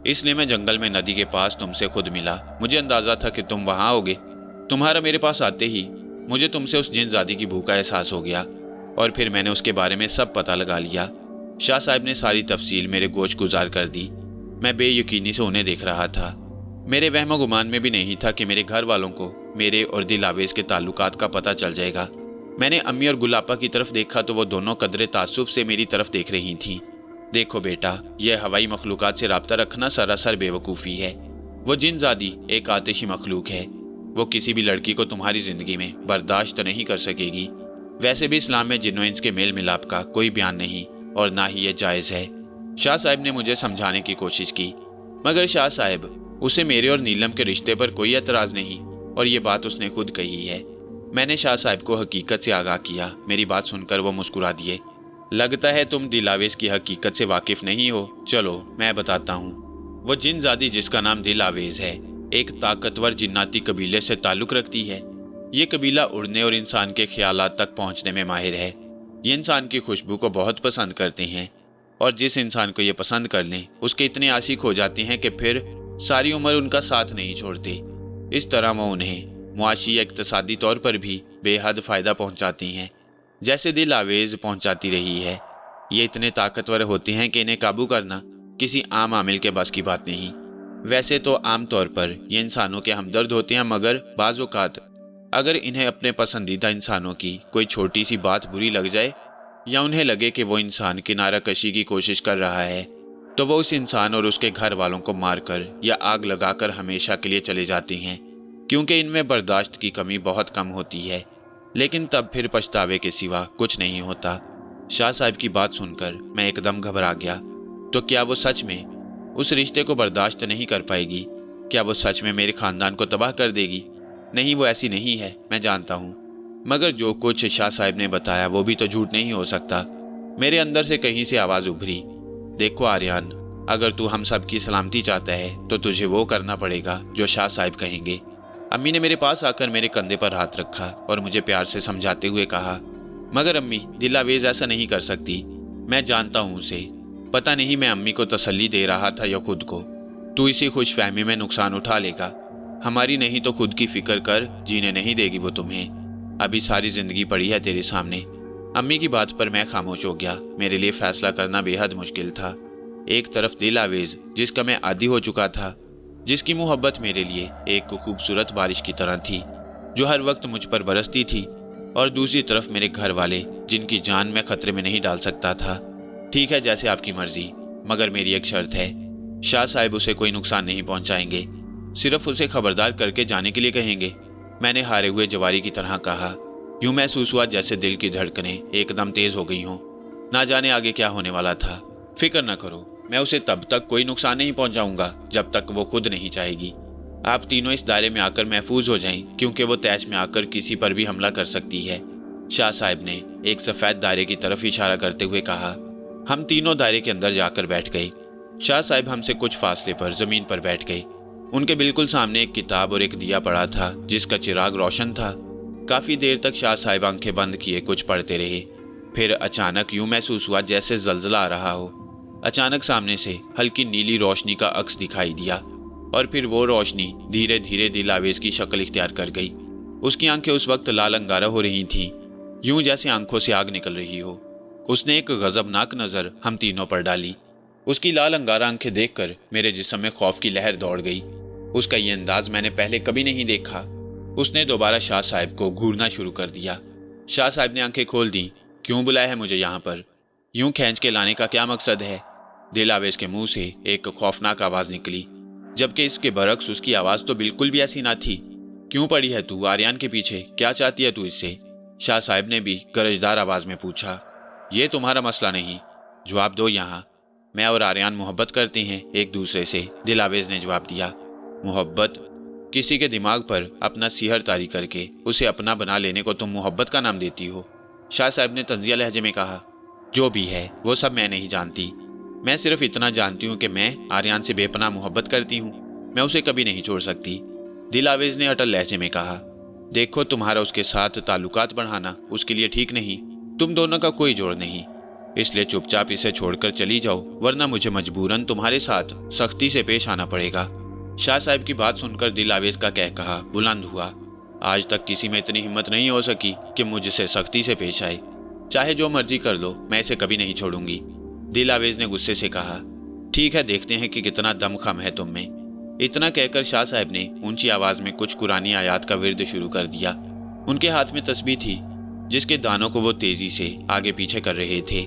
इसलिए मैं जंगल में नदी के पास तुमसे खुद मिला। मुझे अंदाज़ा था कि तुम वहाँ आओगे। तुम्हारा मेरे पास आते ही मुझे तुमसे उस जिनजादी की भूख का एहसास हो गया, और फिर मैंने उसके बारे में सब पता लगा लिया। शाह साहब ने सारी तफसील मेरे गोश गुजार कर दी। मैं बेयकीनी से उन्हें देख रहा था। मेरे वहम गुमान में भी नहीं था कि मेरे घर वालों को मेरे और दिलावेज के ताल्लुकात का पता चल जाएगा। मैंने अम्मी और गुलापा की तरफ देखा तो वो दोनों कदरे तासुफ से मेरी तरफ देख रही थीं। देखो बेटा, यह हवाई मखलूकात से राब्ता रखना सरासर बेवकूफ़ी है। वो जिनजादी एक आतिशी मखलूक है। वो किसी भी लड़की को तुम्हारी ज़िंदगी में बर्दाश्त नहीं कर सकेगी। वैसे भी इस्लाम में जिन्नो इंस के मेल मिलाप का कोई बयान नहीं और ना ही ये जायज़ है। शाह साहब ने मुझे समझाने की कोशिश की, मगर शाह साहब, उसे मेरे और नीलम के रिश्ते पर कोई एतराज़ नहीं और ये बात उसने खुद कही है। मैंने शाह साहब को हकीकत से आगाह किया। मेरी बात सुनकर वो मुस्कुरा दिए। लगता है तुम दिलावेज की हकीकत से वाकिफ़ नहीं हो। चलो मैं बताता हूँ। वो जिनजादी जिसका नाम दिलावेज है एक ताकतवर जिन्नाती कबीले से ताल्लुक़ रखती है। ये कबीला उड़ने और इंसान के ख्यालात तक पहुँचने में माहिर है। ये इंसान की खुशबू को बहुत पसंद करते हैं और जिस इंसान को ये पसंद कर लें उसके इतने आशिक हो जाते हैं कि फिर सारी उम्र उनका साथ नहीं छोड़ते। इस तरह वो उन्हें मुआशी या इक़्तिसादी तौर पर भी बेहद फ़ायदा पहुंचाती हैं, जैसे दिलावेज पहुंचाती रही है। ये इतने ताकतवर होते हैं कि इन्हें काबू करना किसी आम आमिल के बस की बात नहीं। वैसे तो आम तौर पर ये इंसानों के हमदर्द होते हैं, मगर बाज़ औक़ात अगर इन्हें अपने पसंदीदा इंसानों की कोई छोटी सी बात बुरी लग जाए या उन्हें लगे कि वो इंसान किनारा कशी की कोशिश कर रहा है, तो वो उस इंसान और उसके घर वालों को मारकर या आग लगाकर हमेशा के लिए चले जाते हैं, क्योंकि इनमें बर्दाश्त की कमी बहुत कम होती है। लेकिन तब फिर पछतावे के सिवा कुछ नहीं होता। शाह साहब की बात सुनकर मैं एकदम घबरा गया। तो क्या वो सच में उस रिश्ते को बर्दाश्त नहीं कर पाएगी? क्या वो सच में मेरे ख़ानदान को तबाह कर देगी? नहीं, वो ऐसी नहीं है, मैं जानता हूँ। मगर जो कुछ शाह साहब ने बताया वो भी तो झूठ नहीं हो सकता। मेरे अंदर से कहीं से आवाज़ उभरी, देखो आर्यन, अगर तू हम सब की सलामती चाहता है तो तुझे वो करना पड़ेगा जो शाह साहब कहेंगे। अम्मी ने मेरे पास आकर मेरे कंधे पर हाथ रखा और मुझे प्यार से समझाते हुए कहा, मगर अम्मी, दिलावेज ऐसा नहीं कर सकती। मैं जानता हूँ उसे। पता नहीं मैं अम्मी को तसल्ली दे रहा था या खुद को। तू इसी खुशफहमी में नुकसान उठा लेगा। हमारी नहीं तो खुद की फिक्र कर, जीने नहीं देगी वो तुम्हें। अभी सारी जिंदगी पड़ी है तेरे सामने। अम्मी की बात पर मैं खामोश हो गया। मेरे लिए फैसला करना बेहद मुश्किल था। एक तरफ दिलावेज जिसका मैं आदी हो चुका था, जिसकी मोहब्बत मेरे लिए एक खूबसूरत बारिश की तरह थी जो हर वक्त मुझ पर बरसती थी, और दूसरी तरफ मेरे घर वाले जिनकी जान मैं खतरे में नहीं डाल सकता था। ठीक है, जैसे आपकी मर्जी, मगर मेरी एक शर्त है। शाह साहब उसे कोई नुकसान नहीं पहुंचाएंगे, सिर्फ उसे खबरदार करके जाने के लिए कहेंगे। मैंने हारे हुए जवारी की तरह कहा। यूं महसूस हुआ जैसे दिल की धड़कनें एकदम तेज हो गई हों। ना जाने आगे क्या होने वाला था। फिक्र न करो, मैं उसे तब तक कोई नुकसान नहीं पहुंचाऊंगा जब तक वो खुद नहीं चाहेगी। आप तीनों इस दायरे में आकर महफूज हो जाएं, क्योंकि वो तैश में आकर किसी पर भी हमला कर सकती है। शाह साहब ने एक सफ़ेद दायरे की तरफ इशारा करते हुए कहा। हम तीनों दायरे के अंदर जाकर बैठ गए। शाह साहब हमसे कुछ फासले पर ज़मीन पर बैठ गए। उनके बिल्कुल सामने एक किताब और एक दिया पड़ा था जिसका चिराग रोशन था। काफ़ी देर तक शाह साहब आंखें बंद किए कुछ पढ़ते रहे। फिर अचानक यूं महसूस हुआ जैसे जलजला आ रहा हो। अचानक सामने से हल्की नीली रोशनी का अक्स दिखाई दिया और फिर वो रोशनी धीरे धीरे दिलावेज की शक्ल इख्तियार कर गई। उसकी आंखें उस वक्त लाल अंगारा हो रही थीं, यूं जैसे आंखों से आग निकल रही हो। उसने एक गजबनाक नज़र हम तीनों पर डाली। उसकी लाल अंगारा आंखें देखकर मेरे जिस्म में खौफ की लहर दौड़ गई। उसका ये अंदाज मैंने पहले कभी नहीं देखा। उसने दोबारा शाह साहब को घूरना शुरू कर दिया। शाह साहब ने आंखें खोल दी। क्यों बुलाया है मुझे यहाँ पर? यूं खींच के लाने का क्या मकसद है? दिलावेज के मुंह से एक खौफनाक आवाज़ निकली, जबकि इसके बरक्स उसकी आवाज़ तो बिल्कुल भी ऐसी ना थी। क्यों पड़ी है तू आर्यन के पीछे? क्या चाहती है तू इससे? शाह साहब ने भी गरजदार आवाज़ में पूछा। ये तुम्हारा मसला नहीं, जवाब दो यहाँ। मैं और आर्यन मोहब्बत करते हैं एक दूसरे से, दिलावेज ने जवाब दिया। मोहब्बत? किसी के दिमाग पर अपना सिहर तारी करके उसे अपना बना लेने को तुम मोहब्बत का नाम देती हो? शाह साहब ने तंजिया लहजे में कहा। जो भी है वो सब मैं नहीं जानती। मैं सिर्फ इतना जानती हूँ कि मैं आर्यन से बेपनाह मोहब्बत करती हूँ। मैं उसे कभी नहीं छोड़ सकती। दिलावेज ने अटल लहजे में कहा। देखो, तुम्हारा उसके साथ ताल्लुकात बढ़ाना उसके लिए ठीक नहीं। तुम दोनों का कोई जोड़ नहीं, इसलिए चुपचाप इसे छोड़कर चली जाओ, वरना मुझे मजबूरन तुम्हारे साथ सख्ती से पेश आना पड़ेगा। शाह साहब की बात सुनकर दिलावेज का कहकहा बुलंद हुआ। आज तक किसी में इतनी हिम्मत नहीं हो सकी कि मुझसे सख्ती से पेश आए। चाहे जो मर्जी कर लो, मैं इसे कभी नहीं छोड़ूंगी। दिल आवेज ने गुस्से से कहा। ठीक है, देखते हैं कि कितना दम खम है तुम में। इतना कहकर शाह साहब ने ऊंची आवाज में कुछ कुरानी आयात का विर्द शुरू कर दिया। उनके हाथ में तस्बीह थी जिसके दानों को वो तेजी से आगे पीछे कर रहे थे।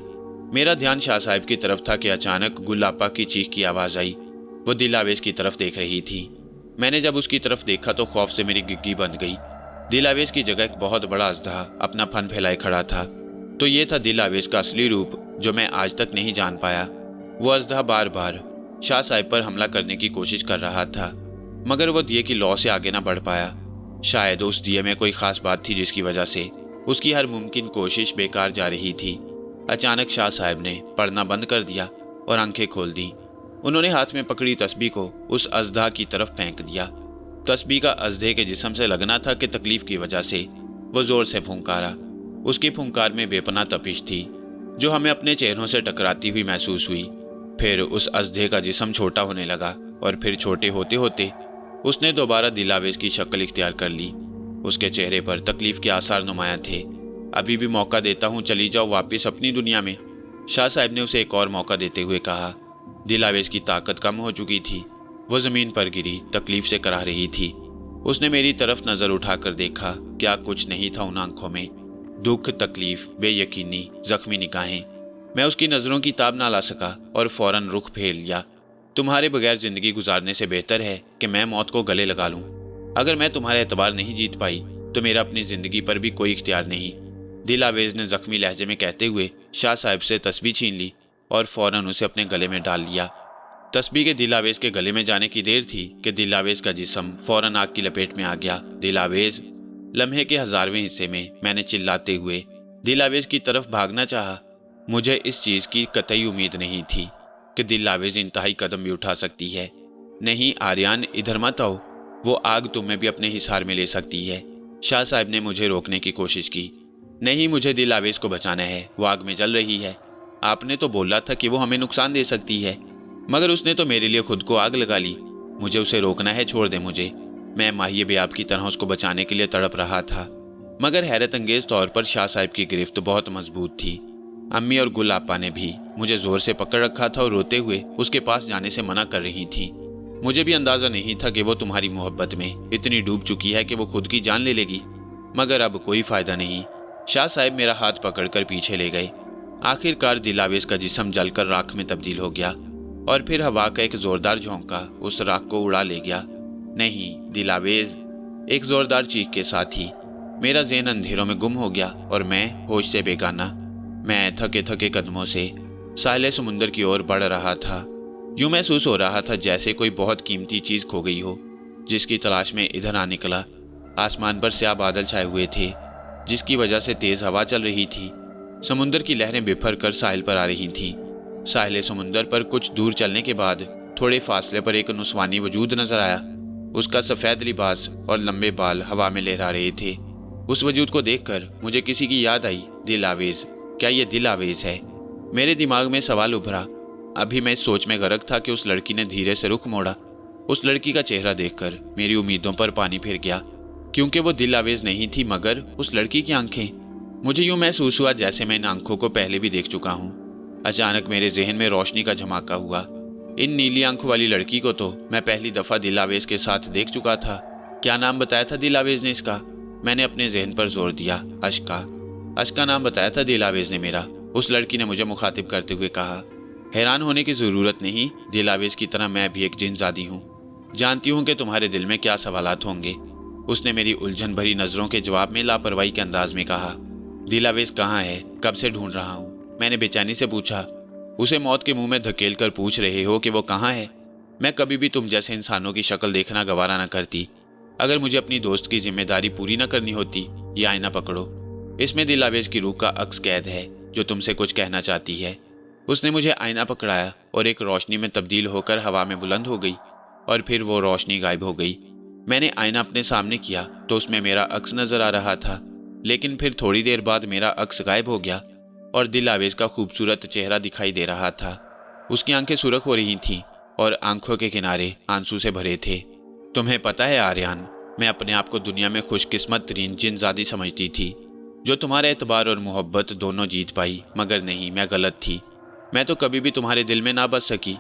मेरा ध्यान शाह साहब की तरफ था कि अचानक गुल्लापा की चीख की आवाज आई। वो दिल आवेज की तरफ देख रही थी। मैंने जब उसकी तरफ देखा तो खौफ से मेरी गिग्गी बंध गई। दिल आवेज की जगह एक बहुत बड़ा अजदहा अपना फन फैलाए खड़ा था। तो ये था दिल आवेज का असली रूप जो मैं आज तक नहीं जान पाया। वो अजदहा बार बार शाह साहब पर हमला करने की कोशिश कर रहा था, मगर वो दिए की लौ से आगे ना बढ़ पाया। शायद उस दिए में कोई खास बात थी जिसकी वजह से उसकी हर मुमकिन कोशिश बेकार जा रही थी। अचानक शाह साहब ने पढ़ना बंद कर दिया और आंखें खोल दी। उन्होंने हाथ में पकड़ी तस्बीह को उस अजदहा की तरफ फेंक दिया। तस्बीह का अजदहे के जिस्म से लगना था कि तकलीफ की वजह से वो जोर से फुंकारा। उसकी फुंकार में बेपनाह तपिश थी जो हमें अपने चेहरों से टकराती हुई महसूस हुई। फिर उस अजदहे का जिस्म छोटा होने लगा और फिर छोटे होते होते उसने दोबारा दिल आवेज की शक्ल इख्तियार कर ली। उसके चेहरे पर तकलीफ के आसार नुमाया थे। अभी भी मौका देता हूँ, चली जाओ वापस अपनी दुनिया में, शाह साहब ने उसे एक और मौका देते हुए कहा। दिल आवेज की ताकत कम हो चुकी थी। वो जमीन पर गिरी तकलीफ से कराह रही थी। उसने मेरी तरफ नजर उठाकर देखा। क्या कुछ नहीं था उन आंखों में? दुख, तकलीफ, बेयकीनी, जख्मी निगाहें। मैं उसकी नजरों की ताब ना ला सका और फौरन रुख फेर लिया। तुम्हारे बगैर जिंदगी गुजारने से बेहतर है कि मैं मौत को गले लगा लूं। अगर मैं तुम्हारा एतबार नहीं जीत पाई तो मेरा अपनी जिंदगी पर भी कोई इख्तियार नहीं, दिल आवेज ने जख्मी लहजे में कहते हुए शाह साहब से तस्बीह छीन ली और फौरन उसे अपने गले में डाल लिया। तस्बीह के दिल आवेज के गले में जाने की देर थी कि दिल आवेज का जिस्म फौरन आग की लपेट में आ गया। दिल आवेज! लम्हे के 1000वें हिस्से में मैंने चिल्लाते हुए दिल आवेज की तरफ भागना चाहा। मुझे इस चीज की कतई उम्मीद नहीं थी कि दिल आवेज इंतहाई कदम भी उठा सकती है। नहीं आर्यन, इधर मत आओ, वो आग तुम्हें भी अपने हिसार में ले सकती है। शाह साहब ने मुझे रोकने की कोशिश की। नहीं, मुझे दिल आवेज को बचाना है, वो आग में जल रही है। आपने तो बोला था कि वो हमें नुकसान दे सकती है, मगर उसने तो मेरे लिए खुद को आग लगा ली। मुझे उसे रोकना है, छोड़ दे मुझे। मैं माहिए बेआब की तरह उसको बचाने के लिए तड़प रहा था, मगर हैरत अंगेज तौर पर शाह साहब की गिरफ्त बहुत मजबूत थी। अम्मी और गुल आपा ने भी मुझे जोर से पकड़ रखा था और रोते हुए उसके पास जाने से मना कर रही थी। मुझे भी अंदाजा नहीं था कि वो तुम्हारी मोहब्बत में इतनी डूब चुकी है कि वो खुद की जान ले लेगी, मगर अब कोई फायदा नहीं। शाह साहब मेरा हाथ पकड़कर पीछे ले गए। आखिरकार दिल आवेज का जिस्म जलकर राख में तब्दील हो गया और फिर हवा का एक जोरदार झोंका उस राख को उड़ा ले गया। नहीं दिल आवेज! एक जोरदार चीख के साथ ही मेरा ज़हन अंधेरों में गुम हो गया और मैं होश से बेगाना। मैं थके थके कदमों से साहिल समुंदर की ओर बढ़ रहा था। यूं महसूस हो रहा था जैसे कोई बहुत कीमती चीज खो गई हो, जिसकी तलाश में इधर आ निकला। आसमान पर स्याह बादल छाए हुए थे, जिसकी वजह से तेज हवा चल रही थी। समुंदर की लहरें बिफर कर साहिल पर आ रही थीं। साहिल समुंदर पर कुछ दूर चलने के बाद थोड़े फासले पर एक नुस्वानी वजूद नजर आया। उसका सफेद लिबास और लंबे बाल हवा में लहरा रहे थे। उस वजूद को देखकर मुझे किसी की याद आई। दिल आवेज! क्या ये दिल आवेज है? मेरे दिमाग में सवाल उभरा। अभी मैं इस सोच में गर्क था कि उस लड़की ने धीरे से रुख मोड़ा। उस लड़की का चेहरा देखकर मेरी उम्मीदों पर पानी फिर गया, क्योंकि वो दिल आवेज नहीं थी मगर उस लड़की की आंखें। मुझे यूं महसूस हुआ जैसे मैं इन आंखों को पहले भी देख चुका हूं। अचानक मेरे जहन में रोशनी का झमाका हुआ। इन नीली आंखों वाली लड़की को तो मैं पहली दफा दिल आवेज के साथ देख चुका था। क्या नाम बताया था दिल आवेज ने इसका? मैंने अपने जहन पर जोर दिया। अश्का। अश्का नाम बताया था दिल आवेज ने मेरा, उस लड़की ने मुझे मुखातिब करते हुए कहा। हैरान होने की जरूरत नहीं, दिल आवेज की तरह मैं भी एक जिनजादी हूँ। जानती हूँ कि तुम्हारे दिल में क्या सवालात होंगे, उसने मेरी उलझन भरी नजरों के जवाब में लापरवाही के अंदाज में कहा। दिल आवेज कहाँ है? कब से ढूंढ रहा हूँ, मैंने बेचैनी से पूछा। उसे मौत के मुंह में धकेल कर पूछ रहे हो कि वो कहाँ है? मैं कभी भी तुम जैसे इंसानों की शक्ल देखना गवारा न करती। अगर मुझे अपनी दोस्त की जिम्मेदारी पूरी न करनी होती, ये आईना पकड़ो, इसमें दिल आवेज की रूह का अक्स कैद है जो तुमसे कुछ कहना चाहती है। उसने मुझे आईना पकड़ाया और एक रोशनी में तब्दील होकर हवा में बुलंद हो गई और फिर वो रोशनी गायब हो गई। मैंने आईना अपने सामने किया तो उसमें मेरा अक्स नजर आ रहा था, लेकिन फिर थोड़ी देर बाद मेरा अक्स गायब हो गया और दिल आवेज का खूबसूरत चेहरा दिखाई दे रहा था। उसकी आंखें सुर्ख हो रही थीं और आंखों के किनारे आंसू से भरे थे। तुम्हें पता है आर्यन, मैं अपने आप को दुनिया में खुशकिस्मत तरीन जिनजादी समझती थी जो तुम्हारे एतबार और मोहब्बत दोनों जीत पाई, मगर नहीं, मैं गलत थी। मैं तो कभी भी तुम्हारे दिल में ना बस सकी।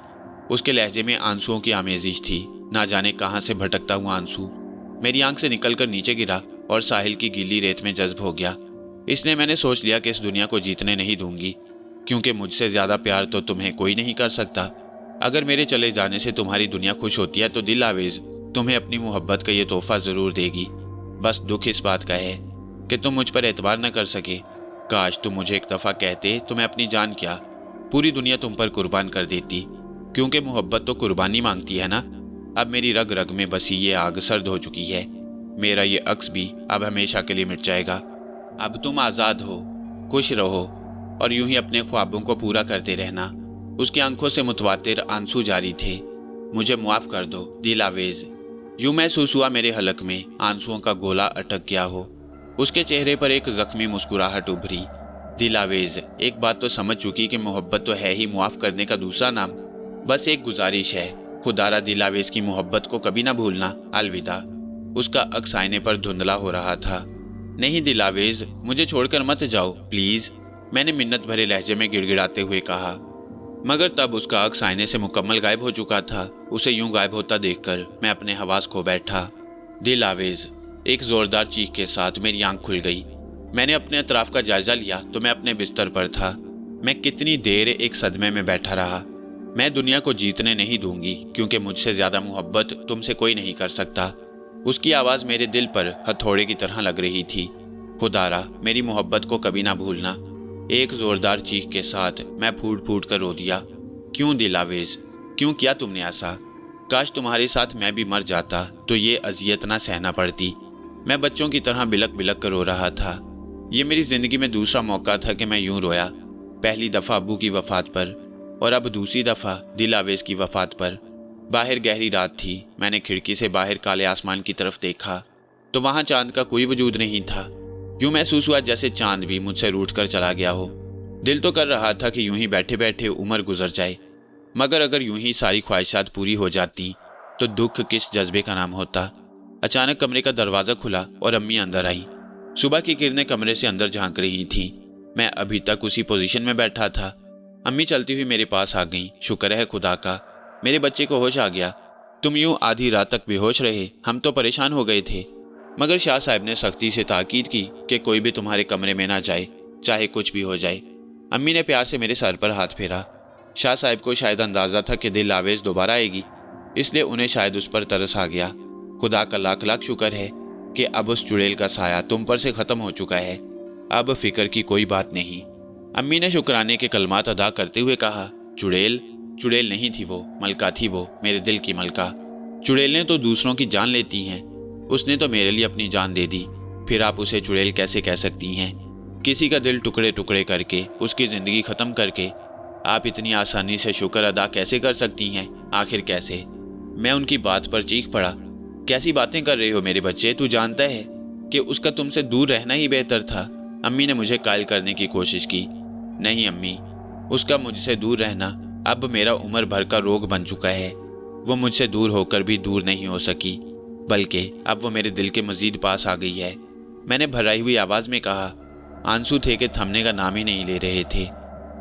उसके लहजे में आंसुओं की आमेजिश थी। ना जाने कहाँ से भटकता हुआ आंसू मेरी आंख से निकलकर नीचे गिरा और साहिल की गीली रेत में जज्ब हो गया। इसलिए मैंने सोच लिया कि इस दुनिया को जीतने नहीं दूंगी, क्योंकि मुझसे ज्यादा प्यार तो तुम्हें कोई नहीं कर सकता। अगर मेरे चले जाने से तुम्हारी दुनिया खुश होती है तो दिल आवेज तुम्हें अपनी मोहब्बत का ये तोहफा जरूर देगी। बस दुख इस बात का है कि तुम मुझ पर एतबार न कर सके। काश तुम मुझे एक दफा कहते तो मैं अपनी जान क्या पूरी दुनिया तुम पर कुर्बान कर देती, क्योंकि मोहब्बत तो कुर्बानी मांगती है ना। अब मेरी रग रग में बसी ये आग सर्द हो चुकी है। मेरा ये अक्स भी अब हमेशा के लिए मिट जाएगा। अब तुम आज़ाद हो, खुश रहो और यूं ही अपने ख्वाबों को पूरा करते रहना। उसकी आंखों से मुतवातिर आंसू जारी थे। मुझे मुआफ कर दो दिल आवेज। यूं महसूस हुआ मेरे हलक में आंसुओं का गोला अटक गया हो। उसके चेहरे पर एक जख्मी मुस्कुराहट उभरी। दिल आवेज, एक बात तो समझ चुकी कि मोहब्बत तो है ही मुआफ करने का दूसरा नाम। बस एक गुजारिश है, खुदारा दिल आवेज की मोहब्बत को कभी ना भूलना। अलविदा। उसका अक्स आईने पर धुंधला हो रहा था। नहीं दिल आवेज, मुझे छोड़कर मत जाओ प्लीज, मैंने मिन्नत भरे लहजे में गिड़गिड़ाते हुए कहा। मगर तब उसका अक्स आईने से मुकम्मल गायब हो चुका था। उसे यूं गायब होता देखकर मैं अपने हवास खो बैठा। दिल आवेज, एक जोरदार चीख के साथ मेरी आंख खुल गई। मैंने अपने अतराफ का जायजा लिया तो मैं अपने बिस्तर पर था। मैं कितनी देर एक सदमे में बैठा रहा। मैं दुनिया को जीतने नहीं दूंगी, क्योंकि मुझसे ज्यादा मोहब्बत तुमसे कोई नहीं कर सकता। उसकी आवाज मेरे दिल पर हथौड़े की तरह लग रही थी। खुदारा मेरी मोहब्बत को कभी ना भूलना। एक जोरदार चीख के साथ मैं फूट फूट कर रो दिया। क्यों दिल आवेज, क्यों किया तुमने ऐसा? काश तुम्हारे साथ मैं भी मर जाता तो ये अजियत ना सहना पड़ती। मैं बच्चों की तरह बिलक बिलक कर रो रहा था। ये मेरी जिंदगी में दूसरा मौका था कि मैं यूं रोया। पहली दफा अब्बू की वफात पर और अब दूसरी दफा दिल आवेज की वफात पर। बाहर गहरी रात थी। मैंने खिड़की से बाहर काले आसमान की तरफ देखा तो वहां चांद का कोई वजूद नहीं था। यूं महसूस हुआ जैसे चांद भी मुझसे रूठ कर चला गया हो। दिल तो कर रहा था कि यूं ही बैठे बैठे उम्र गुजर जाए, मगर अगर यूं ही सारी ख्वाहिशात पूरी हो जाती तो दुख किस जज्बे का नाम होता। अचानक कमरे का दरवाजा खुला और अम्मी अंदर आई। सुबह की किरणें कमरे से अंदर झांक रही थीं। मैं अभी तक उसी पोजीशन में बैठा था। अम्मी चलती हुई मेरे पास आ गईं। शुक्र है खुदा का, मेरे बच्चे को होश आ गया। तुम यूं आधी रात तक बेहोश रहे, हम तो परेशान हो गए थे। मगर शाह साहब ने सख्ती से ताकीद की कि कोई भी तुम्हारे कमरे में ना जाए, चाहे कुछ भी हो जाए। अम्मी ने प्यार से मेरे सर पर हाथ फेरा। शाह साहब को शायद अंदाजा था कि दिल आवेज दोबारा आएगी, इसलिए उन्हें शायद उस पर तरस आ गया। खुदा का लाख लाख शुक्र है कि अब उस चुड़ैल का साया तुम पर से खत्म हो चुका है। अब फिक्र की कोई बात नहीं। अम्मी ने शुक्राने के कलमात अदा करते हुए कहा, चुड़ैल? चुड़ैल नहीं थी वो, मलका थी वो, मेरे दिल की मलका। चुड़ैलें तो दूसरों की जान लेती हैं, उसने तो मेरे लिए अपनी जान दे दी। फिर आप उसे चुड़ैल कैसे कह सकती हैं? किसी का दिल टुकड़े टुकड़े करके, उसकी जिंदगी खत्म करके आप इतनी आसानी से शुक्र अदा कैसे कर सकती हैं? आखिर कैसे? मैं उनकी बात पर चीख पड़ा। कैसी बातें कर रहे हो मेरे बच्चे? तू जानता है कि उसका तुमसे दूर रहना ही बेहतर था। अम्मी ने मुझे कायल करने की कोशिश की। नहीं अम्मी, उसका मुझसे दूर रहना अब मेरा उम्र भर का रोग बन चुका है। वो मुझसे दूर होकर भी दूर नहीं हो सकी, बल्कि अब वो मेरे दिल के मजीद पास आ गई है। मैंने भराई हुई आवाज में कहा। आंसू थे कि थमने का नाम ही नहीं ले रहे थे।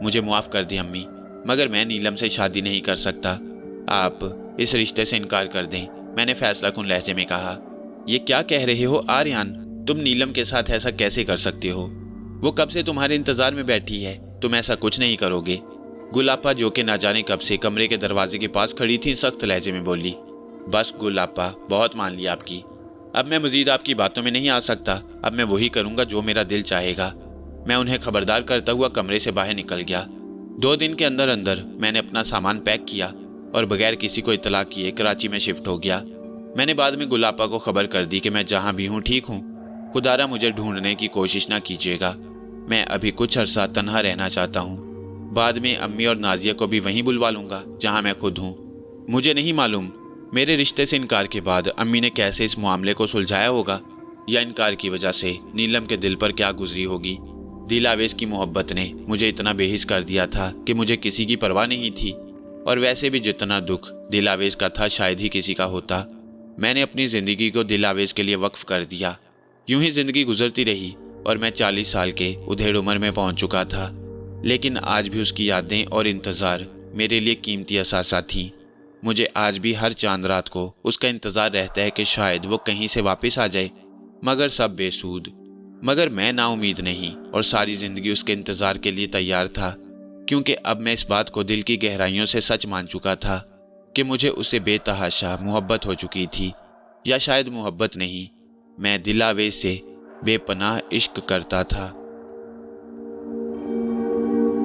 मुझे माफ कर दी अम्मी, मगर मैं नीलम से शादी नहीं कर सकता। आप इस रिश्ते से इनकार कर दें, मैंने फैसला कुन लहजे में कहा। ये क्या कह रहे हो आर्यन? तुम नीलम के साथ ऐसा कैसे कर सकते हो? वो कब से तुम्हारे इंतजार में बैठी है, तुम ऐसा कुछ नहीं करोगे। गुलापा, जो कि ना जाने कब से कमरे के दरवाजे के पास खड़ी थी, सख्त लहजे में बोली। बस गुलापा, बहुत मान लिया आपकी। अब मैं मजीद आपकी बातों में नहीं आ सकता। अब मैं वही करूंगा जो मेरा दिल चाहेगा। मैं उन्हें खबरदार करता हुआ कमरे से बाहर निकल गया। 2 दिन के अंदर अंदर मैंने अपना सामान पैक किया और बगैर किसी को इतला किए कराची में शिफ्ट हो गया। मैंने बाद में गुलापा को खबर कर दी कि मैं जहां भी हूं ठीक हूं। खुदारा मुझे ढूंढने की कोशिश ना कीजिएगा। मैं अभी कुछ अरसा तन्हा रहना चाहता हूं। बाद में अम्मी और नाजिया को भी वहीं बुलवा लूंगा जहां मैं खुद हूं। मुझे नहीं मालूम मेरे रिश्ते से इनकार के बाद अम्मी ने कैसे इस मामले को सुलझाया होगा, या इनकार की वजह से नीलम के दिल पर क्या गुजरी होगी। दिल आवेज की मोहब्बत ने मुझे इतना बेहिस कर दिया था कि मुझे किसी की परवाह नहीं थी। और वैसे भी जितना दुख दिल आवेज का था शायद ही किसी का होता। मैंने अपनी जिंदगी को दिल आवेज के लिए वक्फ कर दिया। यूं ही जिंदगी गुजरती रही और मैं 40 साल के उधेड़ उम्र में पहुंच चुका था। لیکن آج بھی اس کی یادیں اور انتظار میرے لیے قیمتی اثاثہ تھیں۔ مجھے آج بھی ہر چاند رات کو اس کا انتظار رہتا ہے کہ شاید وہ کہیں سے واپس آ جائے، مگر سب بے سود۔ مگر میں نا امید نہیں اور ساری زندگی اس کے انتظار کے لیے تیار تھا، کیونکہ اب میں اس بات کو دل کی گہرائیوں سے سچ مان چکا تھا کہ مجھے اسے بے تحاشا محبت ہو چکی تھی، یا شاید محبت نہیں، میں دل آویز سے بے پناہ عشق کرتا تھا۔